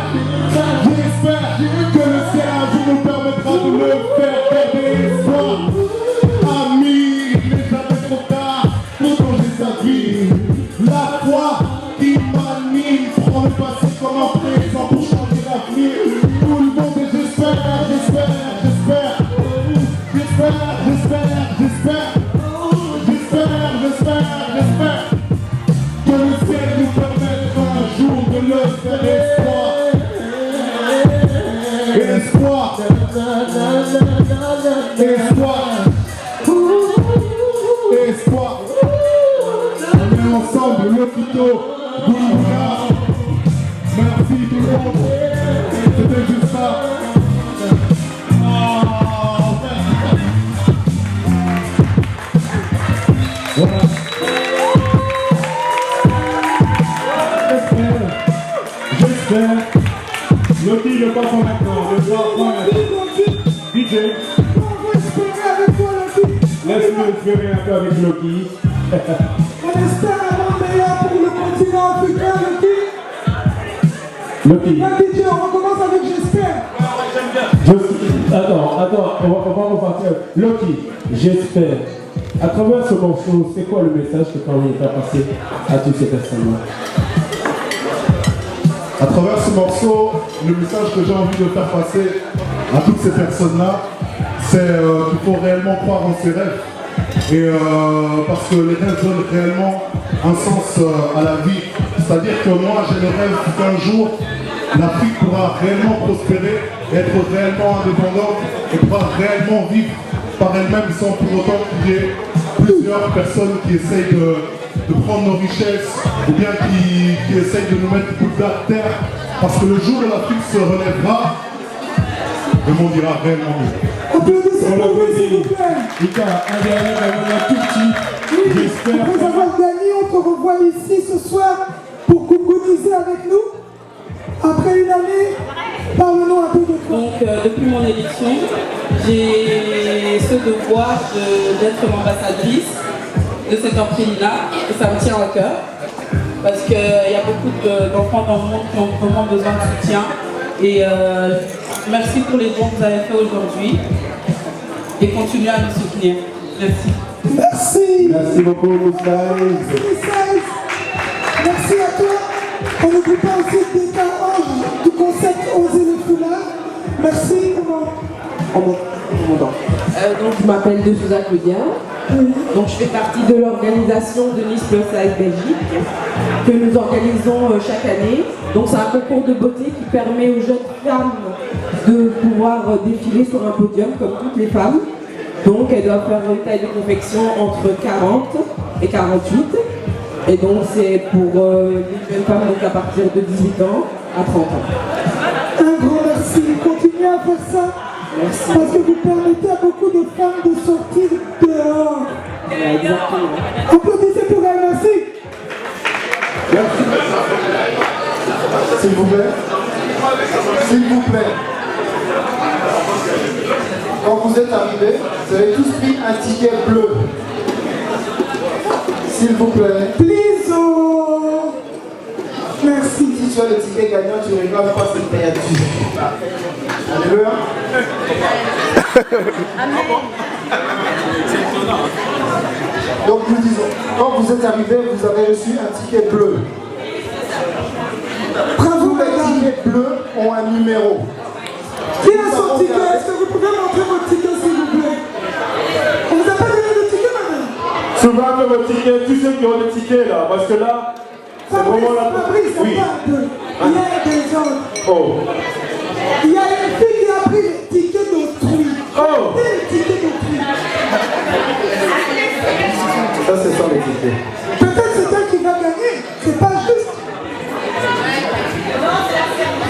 que le ciel un jour nous permettra de le faire. Gardez espoir, amis, il n'est jamais trop tard pour changer sa vie. La foi qui m'anime prend le passé comme un présent pour changer l'avenir. Tout le monde, et j'espère que le ciel nous permettra un jour de le faire. Espoir. On est ensemble, Lokito, Goulouna. Merci tout le monde. C'était juste ça. Voilà. J'espère. Loki, le passant maintenant. Le soir, DJ. Laisse-le espérer un peu avec Loki. On espère avoir meilleur pour le continent africain, Loki. DJ, on recommence avec j'espère. Attends, on va repartir. Loki, j'espère. À travers ce morceau, c'est quoi le message que tu as envie de faire passer à toutes ces personnes-là? À travers ce morceau, le message que j'ai envie de faire passer à toutes ces personnes-là, c'est qu'il faut réellement croire en ses rêves. Et parce que les rêves donnent réellement un sens à la vie. C'est-à-dire que moi, j'ai le rêve qu'un jour, l'Afrique pourra réellement prospérer, être réellement indépendante et pourra réellement vivre par elle-même sans pour autant qu'il y ait plusieurs personnes qui essayent de prendre nos richesses ou bien qui essayent de nous mettre coup de terre. Parce que le jour où l'Afrique se relèvera, le monde ira réellement mieux. Applaudissez pour vous, s'il vous plaît. Ika, un dernier, un tout petit. Oui, après avoir gagné, on te revoit ici ce soir pour gougoniser avec nous. Après une année, parle-nous un peu de toi. Donc, depuis mon élection, j'ai ce devoir d'être l'ambassadrice de cet orphelinat et ça me tient à cœur parce qu'il y a beaucoup d'enfants dans le monde qui ont vraiment besoin de soutien et merci pour les dons que vous avez fait aujourd'hui et continuez à nous soutenir. Merci. Merci beaucoup, Moussaïs. Merci à toi. On n'oublie pas aussi des Ange du concept Oser le foulard. Merci. Donc je m'appelle De Souza Claudia. Donc je fais partie de l'organisation de Nice Plus Size Belgique que nous organisons chaque année. Donc c'est un concours de beauté qui permet aux jeunes femmes de pouvoir défiler sur un podium comme toutes les femmes. Donc elles doivent faire une taille de confection entre 40 et 48. Et donc c'est pour les jeunes femmes donc à partir de 18 ans à 30 ans. Un grand merci. Continuez à faire ça. Merci. Parce que vous permettez à beaucoup de femmes de sortir dehors. Exactement. Applaudissez pour elle, merci. Merci. S'il vous plaît. S'il vous plaît. Quand vous êtes arrivés, vous avez tous pris un ticket bleu. S'il vous plaît. Please. Oh. Merci. Si tu as le ticket gagnant, tu ne réclames pas cette paye dessus. Alléluia. Donc nous disons, quand vous êtes arrivés, vous avez reçu un ticket bleu. Bravo, les tickets bleus ont un numéro. Qui a son ticket? Est-ce que vous pouvez montrer votre ticket s'il vous plaît? On vous a pas donné de ticket, madame? Souvent que vos tickets, tous ceux qui ont des tickets là, parce que là, c'est vraiment la... Fabrice, Oui. il y a des gens. Oh. Il y a une fille qui a pris les tickets d'autrui. Oh. Les tickets d'autrui. Ça, c'est ça les tickets. Peut-être c'est elle qui va gagner. C'est pas juste.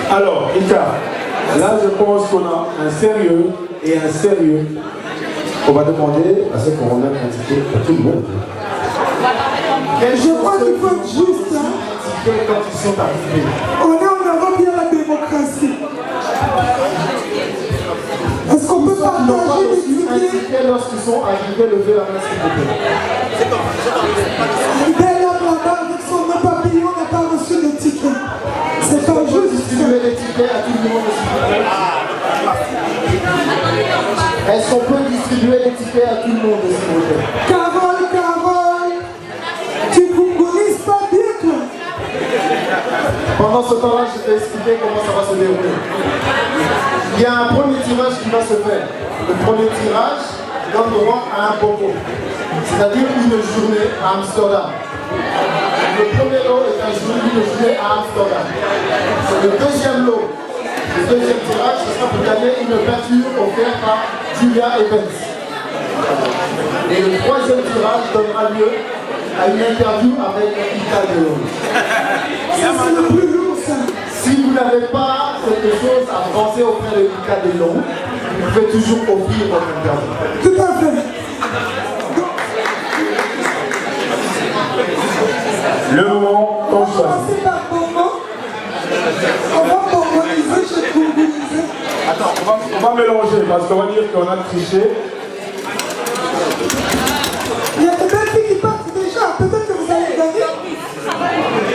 Alors, Ika, là je pense qu'on a un sérieux et un sérieux. On va demander à ce qu'on remette un ticket à tout le monde. Je crois qu'il faut être juste. Hein? Quand ils sont arrivés. On est en Europe, il y a la démocratie. Est-ce qu'on peut partager les tickets lorsqu'ils sont arrivés, lever la main s'il vous plaît. Un bel homme là-bas avec son papillon n'a pas reçu de ticket. C'est pas juste. Distribuer les tickets à tout le monde s'il vous plaît. Est-ce qu'on peut distribuer les tickets à tout le monde s'il vous plaît? Carole, tu congolises pas bien toi. Pendant ce temps-là, je vais expliquer comment ça va se dérouler. Il y a un premier tirage qui va se faire. Le premier tirage donne droit à un bonbon, c'est-à-dire une journée à Amsterdam. Le premier lot est une journée à Amsterdam. Le deuxième lot, le deuxième tirage, ce sera pour gagner une peinture offerte par Julia Evans. Et le troisième tirage donnera lieu à une interview avec Ika Delon. C'est le plus lourd ça. Si vous n'avez pas quelque chose à penser auprès de Ika Delon, vous pouvez toujours offrir votre interview. Tout à fait. Le moment, ton choix. On va passer par moment. On va congoliser, je vais congoliser. Attends, on va mélanger parce qu'on va dire qu'on a triché. Il y a des belles filles qui partent déjà. Peut-être que vous allez gagner.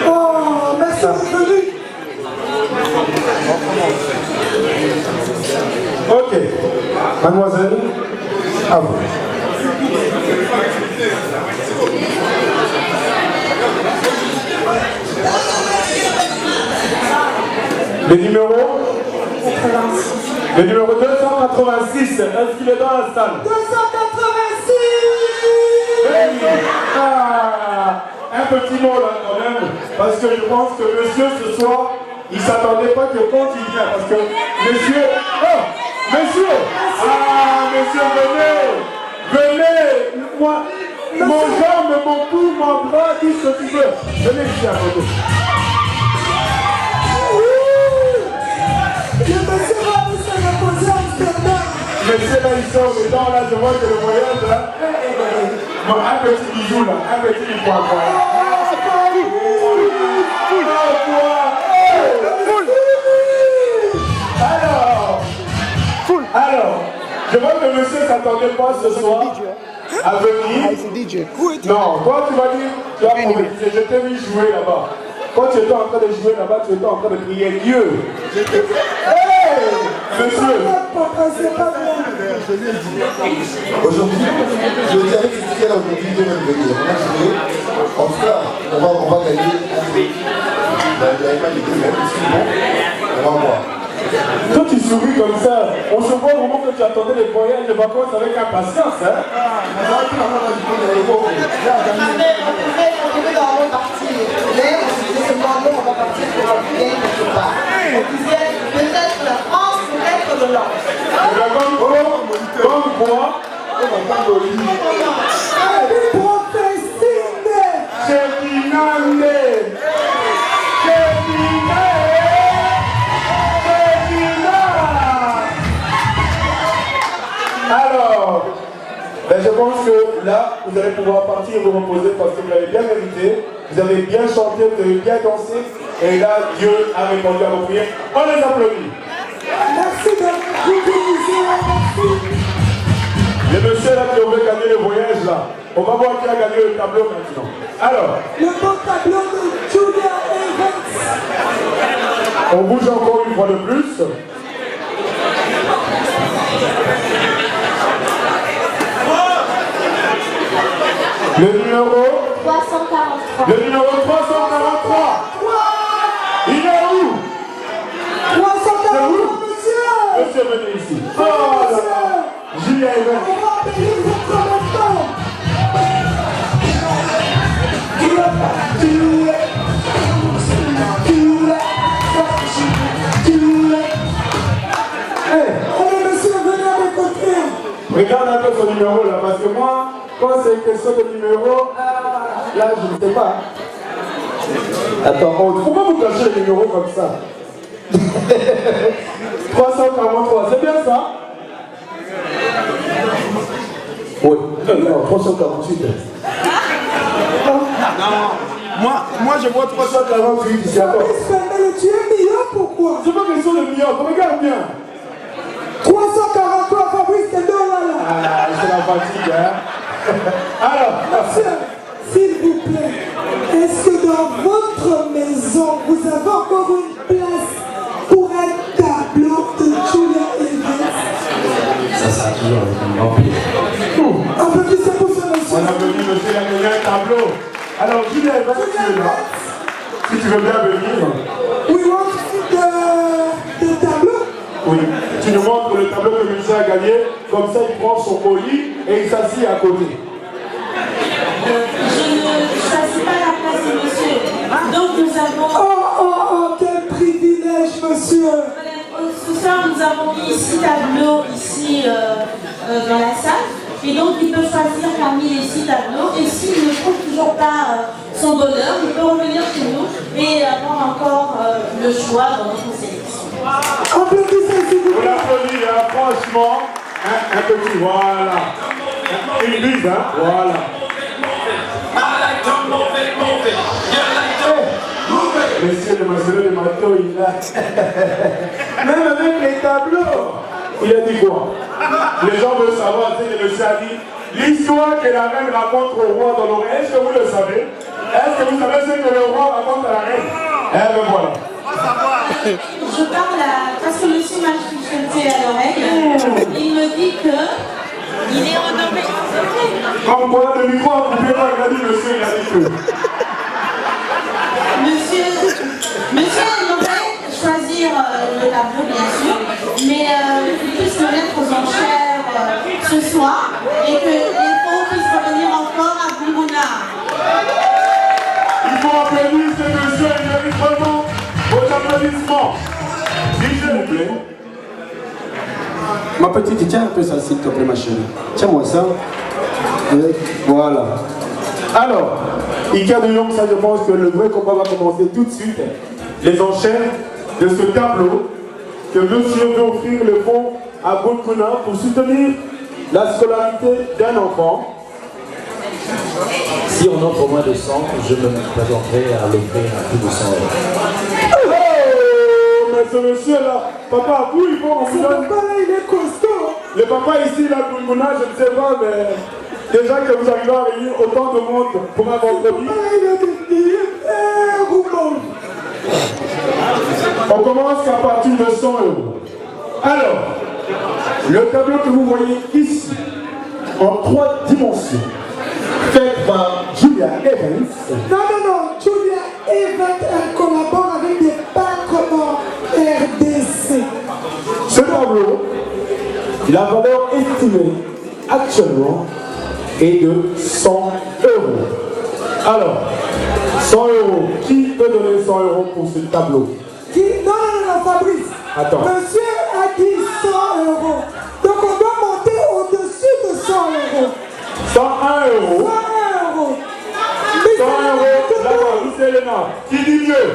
Oh, merci d'être venu. Ok. Mademoiselle, à vous. Le numéro 286, est-ce qu'il est dans la salle? 286. Ah, un petit mot là quand même, parce que je pense que monsieur ce soir, il ne s'attendait pas que quand il vient, parce que monsieur, oh, monsieur, ah, monsieur, venez, moi, mon jambe, mon cou, mon bras, dis ce que tu veux, venez ici à côté. Le monsieur va nous se reposer à Amsterdam. Monsieur là, il sort dedans, là, je vois que le voyage, là, bon, un petit bijou là, un petit bijou à quoi. Alors, je vois que monsieur ne s'attendait pas ce soir à venir. Non, toi tu vas dire, tu as prophétisé, je t'ai vu jouer là-bas. Quand tu étais en train de jouer là-bas, tu étais en train de prier Dieu. Hey, monsieur. Aujourd'hui, je dis avec ce ticket là aujourd'hui, Dieu va venir. On a joué. En tout cas, on va gagner un peu. Vous n'avez pas l'idée, mais on va voir. Toi tu souris comme ça, on se voit au moment que tu attendais les voyages de vacances avec impatience, hein? On pouvait normalement partir, mais on se disait seulement on va partir pour un week-end quelque part. On disait peut-être la France, peut-être le Nord. Comme quoi? Alors, ben je pense que là, vous allez pouvoir partir vous reposer parce que vous l'avez bien mérité, vous avez bien chanté, vous avez bien dansé, et là, Dieu a répondu à vos prières. On les applaudit. Merci de merci. Le monsieur là qui aurait gagné le voyage là, on va voir qui a gagné le tableau maintenant. Alors, le beau tableau de Julia Evans. On bouge encore une fois de plus. Le numéro 343. Le numéro 343. Il est où? 343. numéros là, parce que moi, quand c'est une question de numéros, là je ne sais pas. Attends, pourquoi vous cachez les numéros comme ça? 343, c'est bien ça? Oui, non, 348. Non, moi je vois 348 ici. Attends. Tu es milliard pourquoi? C'est pas question de milliard, regarde bien. 343 Fabrice Kendo là. Ah, c'est la fatigue, hein. Alors, monsieur, s'il vous plaît, est-ce que dans votre maison, vous avez encore une place pour un tableau de Julia Evans? Ça sera toujours avec un grand plaisir. Un peu plus c'est pour ce monsieur. On a venu, monsieur, il a gagné un tableau. Alors, Julia Evans, tu es là. Si tu veux bien venir. We want the tableau. Oui, tu nous montres le tableau que le monsieur a gagné, comme ça il prend son colis et il s'assied à côté. Je ne choisis pas la place de monsieur. Donc nous avons... Oh, quel privilège, monsieur. Ce soir, nous avons mis 6 tableaux ici dans la salle. Et donc, il peut choisir parmi les 6 tableaux. Et s'il ne trouve toujours pas son bonheur, il peut revenir chez nous et avoir encore le choix dans notre sélection. Applaudissez, s'il vous plaît. On applaudit, hein, franchement. Un petit, voilà. Une bise, hein, voilà. Messieurs, le monsieur de Mato, il a... Même avec les tableaux, il a dit quoi? Les gens veulent savoir, tu sais, le monsieur a dit l'histoire que la reine raconte au roi dans l'oreille. Est-ce que vous le savez? Est-ce que vous savez ce que le roi raconte à la reine? Eh ben voilà. Je parle parce que monsieur m'a chuchoté à l'oreille. Il me dit que il est renommé. Comme quoi, le micro a coupé, il a dit monsieur, il a dit que. Monsieur aimerait choisir le tableau, bien sûr, mais qu'il puisse le mettre aux enchères ce soir et que les fonds puissent revenir encore à Boumouna. Il faut applaudir ce monsieur, il mérite vraiment vos applaudissements. S'il vous plaît. Ma petite, tiens un peu ça s'il te plaît ma chérie. Tiens-moi ça. Voilà. Alors, Ika de Young, ça je pense que le vrai combat va commencer tout de suite. Les enchères de ce tableau que monsieur veut offrir le fonds à Boumouna pour soutenir la scolarité d'un enfant. Si on offre moins de 100, je me présenterai à l'offrir à plus de 100 euros. Oh, mais ce monsieur-là, papa, vous, il faut qu'on vous donne... Ce papa-là, il est costaud. Le papa ici, là, Boumouna, je ne sais pas, mais déjà que vous arrivez à réunir autant de monde pour un vendredi. On commence à partir de 100 euros. Alors, le tableau que vous voyez ici, en 3 dimensions, fait par Julia Evans. Non, Julia Evans, elle collabore avec des patrons RDC. Ce tableau, la valeur estimée actuellement est de 100 euros. Alors, 100 euros, qui peut donner 100 euros pour ce tableau? Non, Fabrice. Attends. Monsieur a dit 100 euros. Donc on doit monter au-dessus de 100 euros. 101 euros. 101 euros. 100 euros, d'accord, Miss Elena. Qui dit mieux?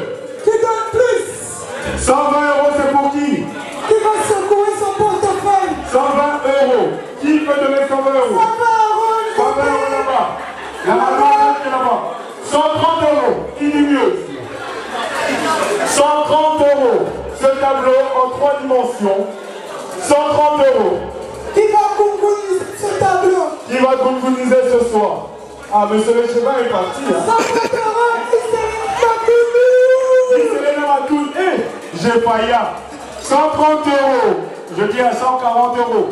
Qui donne plus? 120 euros, c'est pour qui? Qui va secouer son portefeuille? 120 euros. Qui peut donner 120 euros? 120 euros. 120 euros là-bas. Là-bas. 130 euros. Qui dit mieux? 130 euros. Ce tableau en 3 dimensions. 130 euros. Qui va gougoniser ce tableau? Qui va gougoniser ce soir? Ah, monsieur le cheval est parti. 130 euros, Selena Matoul et Jefaya. 130 euros. Je dis à 140 euros.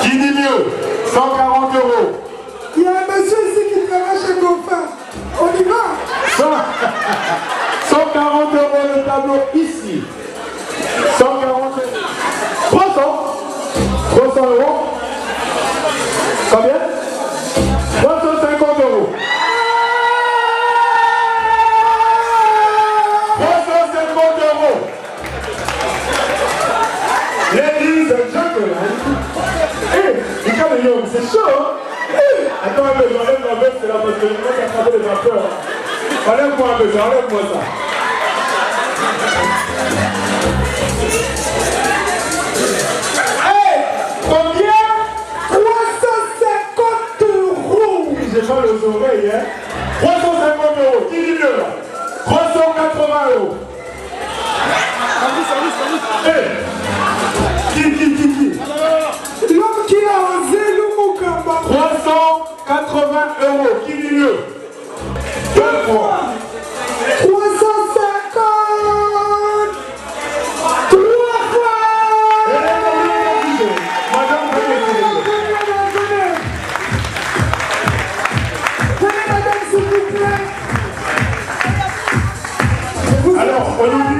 Qui dit mieux? 140 euros. Il y a un monsieur ici qui travaille chez Goffin. On y va? 140 euros le tableau ici. 140 euros. 300 euros. Combien? 350 euros. 350 euros. Ladies and gentlemen, Guillaume, c'est chaud, hein? Attends un peu, j'enlève ma veste, c'est là, parce que je commence à frapper les vapeurs. Enlève-moi un peu, enlève-moi ça. Hey, combien? 350 €. J'ai mal aux oreilles, hein? 350 €, qui dit mieux là? 380 €. Hey, qui? L'homme qui a osé le Moukamba. 380 €, qui dit mieux? Deux fois. 350. 3 fois. Madame, venez, madame, s'il vous plaît. Alors, on nous dit.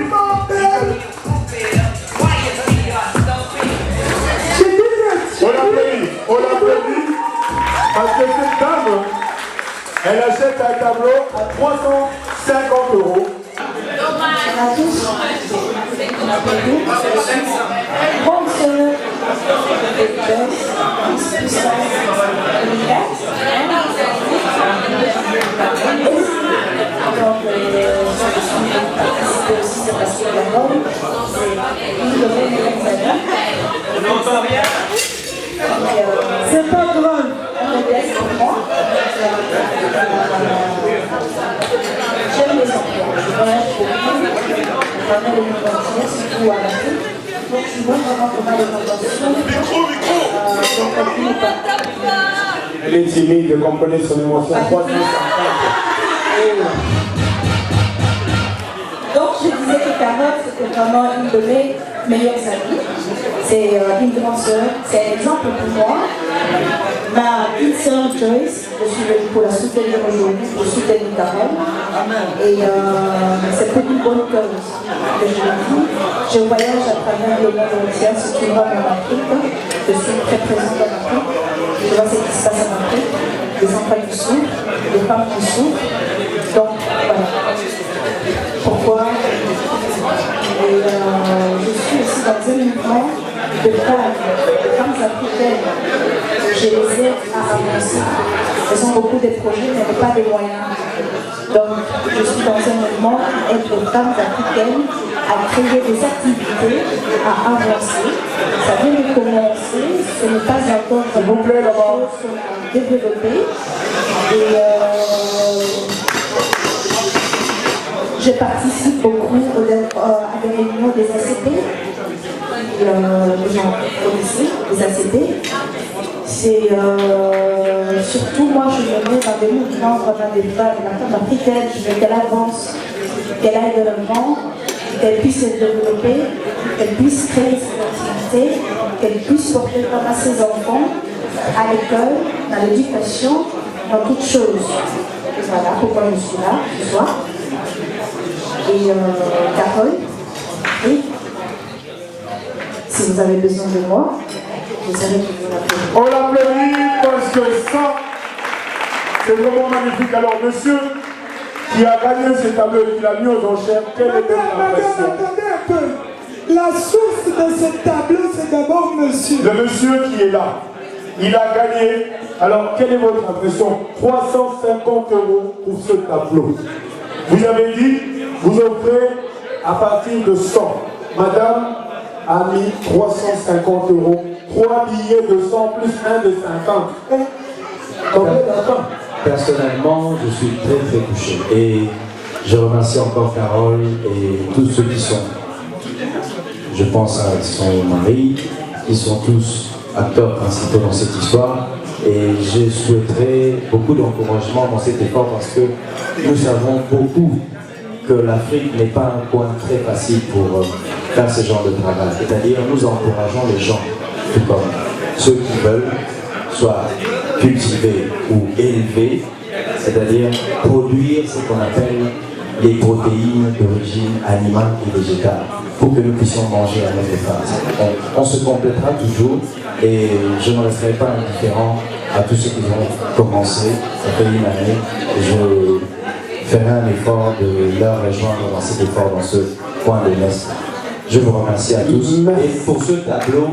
On l'applaudit parce que cette dame, elle achète un tableau à 350 €. C'est pas grave. J'aime les enfants, je voyage beaucoup, pas mal de monde entier, surtout à l'Afrique. Donc je vois vraiment comment les conventions. Elle est timide, comprenez son émotion. Donc je disais que Carole, c'était vraiment une de mes meilleures amies. C'est une grande sœur, c'est un exemple pour moi. Ma petite sœur Joyce, je suis venue pour la soutenir aujourd'hui, pour soutenir Carole. Et c'est pour une bonne cause que je le dis. Je voyage à travers le monde entier, surtout en Afrique. Je suis très présente en Afrique. Je vois ce qui se passe en Afrique. Les enfants qui souffrent, les femmes qui souffrent. Donc voilà. Pourquoi? Et je suis aussi dans un mouvement de femmes africaines. Je les aide à avancer. Elles ont beaucoup de projets, mais pas de moyens. Donc, je suis dans un mouvement avec les femmes africaines à créer des activités, à avancer. Ça vient de commencer, ce n'est pas encore développé. Et je participe beaucoup à des réunions des ACP. Les gens connaissent les ACP. C'est surtout moi je me mets dans des mouvements vraiment des femmes, la femme africaine, je veux qu'elle avance, qu'elle aille de l'avant, qu'elle puisse se développer, qu'elle puisse créer ses activités, qu'elle puisse porter vraiment ses enfants à l'école, dans l'éducation, dans toutes choses. Et voilà pourquoi je suis là ce soir. Et Carole, oui, si vous avez besoin de moi, vous savez que vous l'applaudissez. On l'applaudit parce que ça, c'est vraiment magnifique. Alors, monsieur qui a gagné ce tableau et qui l'a mis aux enchères, quelle était l'impression? Attendez un peu. La source de ce tableau, c'est d'abord monsieur. Le monsieur qui est là, il a gagné. Alors, quelle est votre impression? 350 € pour ce tableau. Vous avez dit, vous offrez à partir de 100. Madame a mis 350 €. 3 billets de 100 plus un de 50. Combien d'argent? Personnellement, je suis très touché. Et je remercie encore Carole et tous ceux qui sont. Je pense à son mari, qui sont tous acteurs principaux dans cette histoire. Et je souhaiterais beaucoup d'encouragement dans cet effort parce que nous savons beaucoup que l'Afrique n'est pas un coin très facile pour faire ce genre de travail. C'est-à-dire, nous encourageons les gens, tout comme ceux qui veulent, soit cultiver ou élever, c'est-à-dire produire ce qu'on appelle les protéines d'origine animale et végétale, pour que nous puissions manger à notre faim. On se complétera toujours et je ne resterai pas indifférent à tous ceux qui ont commencé, ça fait une année, je ferai un effort de leur rejoindre dans cet effort, dans ce coin de l'Est. Je vous remercie à tous. Et pour ce tableau,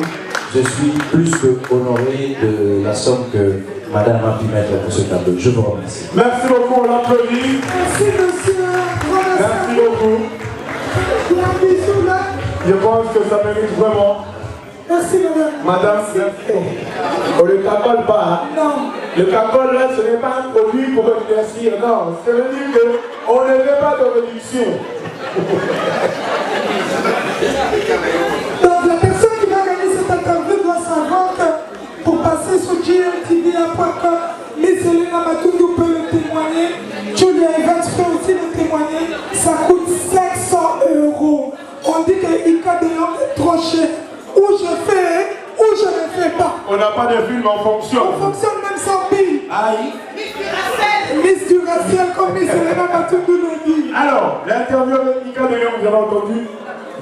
je suis plus que honoré de la somme que Madame a pu mettre pour ce tableau. Je vous remercie. Merci beaucoup, on l'applaudit. Merci monsieur. Merci beaucoup. Je pense que ça mérite vraiment. Merci madame. Madame, on ne le cacole pas. Hein? Non. Le cacole là, ce n'est pas un produit pour éclaircir. Non, ça veut dire qu'on ne fait pas de réduction. Donc la personne qui va gagner cette interview doit savoir que pour passer sur GLTV.com, Miss Elena Matundu peut le témoigner, Julia Evans peut aussi le témoigner, ça coûte 500 €. On dit que Ika de Young est trop cher. Ou je fais, ou je ne fais pas. On n'a pas de film, on fonctionne. On fonctionne même sans pile. Aïe. Miss Duracell comme Miss Elena Matundu le dit. Alors, l'interview avec Ika de Young, vous avez entendu,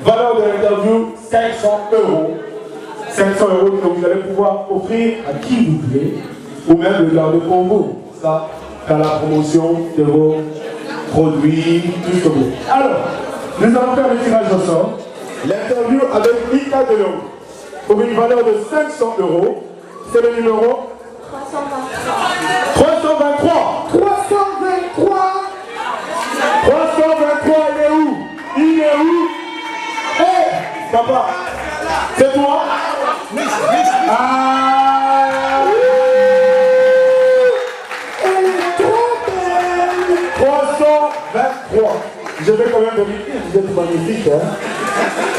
valeur de l'interview, 500 €. 500 € que vous allez pouvoir offrir à qui vous voulez, ou même le garder pour vous. Ça, dans la promotion de vos produits, tout ce que vous voulez. Alors, nous allons faire le tirage au sort. L'interview avec Ika de Young, pour une valeur de 500 €. C'est le numéro 323. 323. 323, il est où? Il est où? Hé, papa, c'est toi? Ah, elle est trop belle. 323. Je vais quand même vérifier, vous êtes magnifique, hein?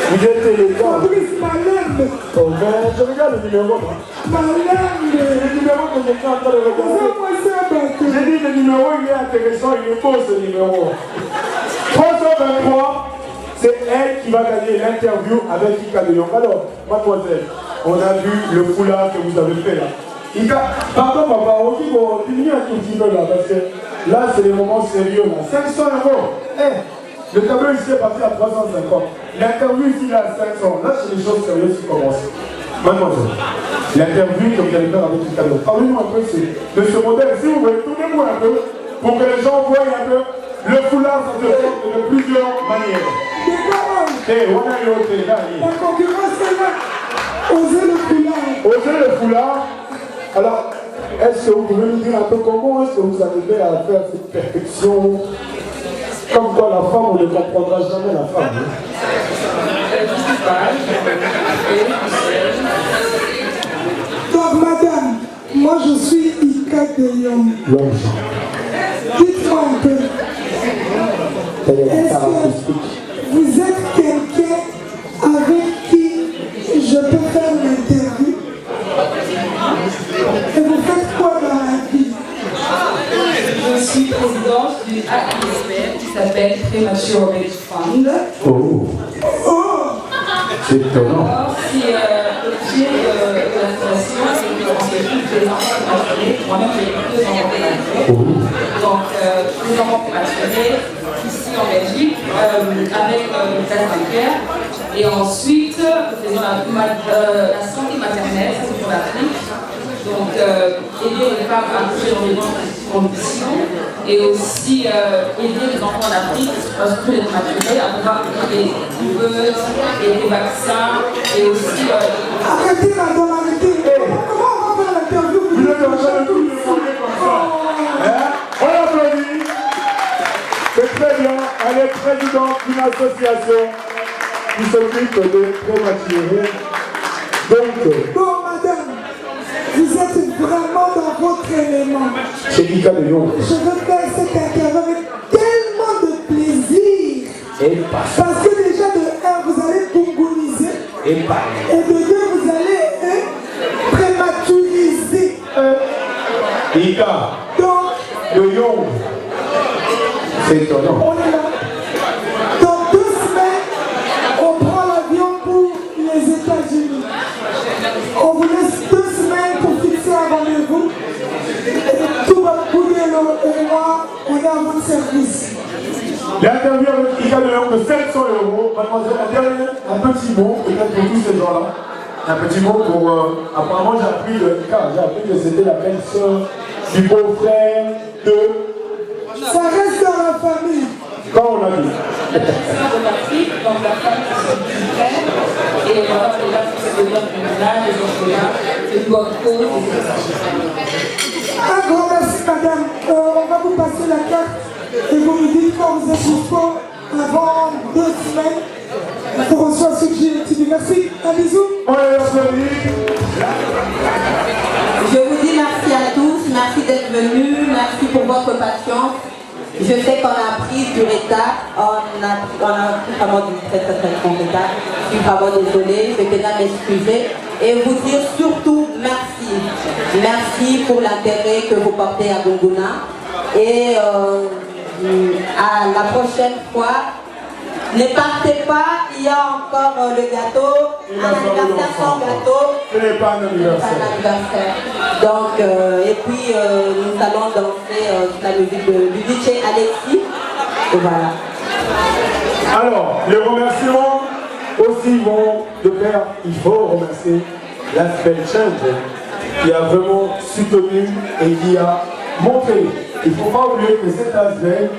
Vous êtes élégant. Fabrice Malem. Oh, ben, je regarde le numéro. Malem. Le numéro que je suis en train de regarder. J'ai dit le numéro, il est intéressant, il est beau ce numéro. 323. C'est elle qui va gagner l'interview avec Ika de Young. Alors, mademoiselle, on a vu le foulard que vous avez fait là. Ika, pardon papa, on dit qu'on diminue un tout petit peu là, parce que là c'est les moments sérieux là. 500 €. Le tableau ici est parti à 350. L'interview ici là à 500. Là c'est les choses sérieuses qui commencent. Mademoiselle, l'interview que vous allez faire avec Ika de Young. Parlez-nous un peu de ce modèle. Si vous voulez, tournez-moi un peu pour que les gens voient un peu. Le foulard, ça se porte de plusieurs manières. La concurrence est là. Osez le foulard. Osez le foulard. Alors, est-ce que vous pouvez nous dire un peu comment est-ce que vous arrivez à faire cette perfection? Comme quoi la femme, on ne comprendra jamais la femme. Donc madame, moi je suis Ika de Young. Dites-moi un peu. Est-ce que vous êtes quelqu'un avec qui je peux faire l'interview? Et vous faites quoi dans la vie? Je suis présidente d'une AISPR qui s'appelle Premature Age Fund. Oh. C'est étonnant. Si l'objet de l'association, c'est que l'on s'occupe des enfants prématurés. Moi-même, j'ai 2 enfants prématurés. Donc, des enfants prématurés ici en Belgique avec une classe bancaire. Et ensuite, nous faisons la santé maternelle, ça c'est pour l'Afrique. Donc, aider les femmes à accoucher dans les bonnes conditions et aussi aider les enfants d'Afrique, surtout les prématurés, à pouvoir des couveuses et des vaccins et aussi. Arrêtez, madame, arrêtez. Comment on va faire l'interview? Vous êtes en train de tout demander comme ça. Hein? On l'applaudit. C'est très bien. Elle est présidente d'une association qui s'occupe des prématurés. Donc. Bon, madame. Vous êtes vraiment dans votre élément. C'est Ika de Young. Je veux faire cette interview avec tellement de plaisir. Et parce que déjà de 1, vous allez congoliser. Et de 2, vous allez prématuriser. Ika de Young. C'est étonnant. On est là. Dans 2 semaines, on prend l'avion pour les États-Unis. On vous laisse 2 semaines pour fixer un rendez-vous. Tout va couler et moi, on est à votre service. L'interview avec Ika de Young de 700 €. Mademoiselle, un petit mot, peut-être pour tous ces gens-là. Un petit mot pour. Apparemment, j'ai appris que c'était la belle-sœur du beau-frère de. Ça reste dans la famille. Quand on a dit. La belle-sœur de l'Afrique, donc la femme qui se frère, et voilà, c'est Madame Gunguna, les orphelins, c'est une bonne cause. Un grand merci, madame. On va vous passer la carte et vous nous dites quand vous êtes dispo avant 2 semaines pour recevoir ce GLTV. Merci, un bisou. Je vous dis merci à tous, merci d'être venus, merci pour votre patience. Je sais qu'on a pris du retard, on a pris vraiment du très grand retard. Je suis vraiment désolée, je vais déjà m'excuser et vous dire surtout merci. Merci pour l'intérêt que vous portez à Gunguna et à la prochaine fois. Ne partez pas, il y a encore le gâteau, un anniversaire sans gâteau. Ce n'est pas un anniversaire. Donc, et puis nous allons danser la musique du DJ Alexis. Et voilà. Alors, les remerciements aussi vont de pair. Il faut remercier l'Asbel Change qui a vraiment soutenu et qui a montré. Il ne faut pas oublier que cet Asbel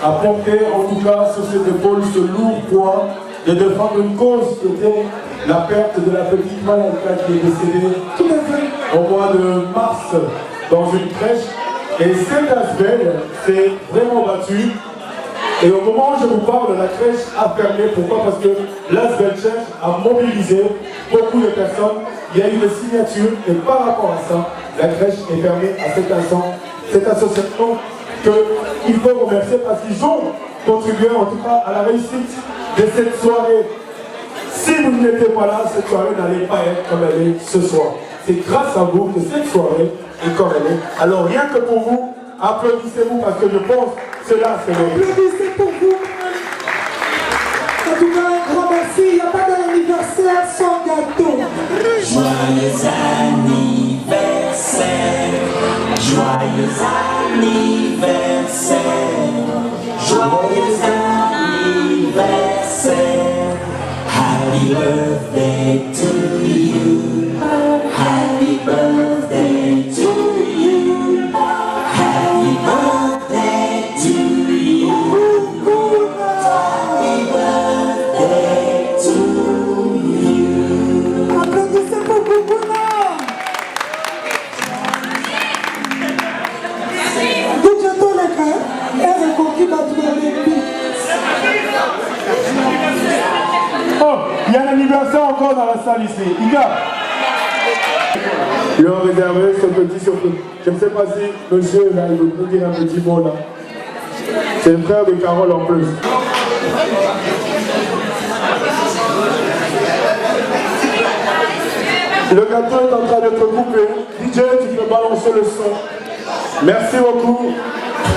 a porté en tout cas sur ses épaules ce lourd poids de défendre une cause qui était la perte de la petite Malika qui est décédée au mois de mars dans une crèche. Et cet Asbel s'est vraiment battu. Et au moment où je vous parle, la crèche a fermé. Pourquoi? Parce que l'Asbel Change a mobilisé beaucoup de personnes. Il y a eu des signatures et par rapport à ça, la crèche est fermée à cet instant. Cette association qu'il faut remercier parce qu'ils ont contribué en tout cas à la réussite de cette soirée. Si vous n'étiez pas là, cette soirée n'allait pas être comme elle est ce soir. C'est grâce à vous que cette soirée est comme elle est. Alors rien que pour vous, applaudissez-vous parce que je pense que cela c'est le... Applaudissez pour vous. En tout cas, un grand merci. Il n'y a pas d'anniversaire sans gâteau. Joyeux anniversaire, joyeux anniversaire, joyeux anniversaire, happy birthday to you, happy birthday to you, happy birthday to you, happy birthday to you. Applaudissez pour Gunguna. Oh, il y a un anniversaire encore dans la salle ici. Iga. Ils ont réservé ce petit surprise. Je ne sais pas si monsieur là, il veut dire un petit mot là. C'est le frère de Carole en plus. Le gâteau est en train d'être coupé. DJ, tu peux balancer le son. Merci beaucoup.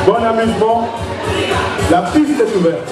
Bon amusement. La piste est ouverte.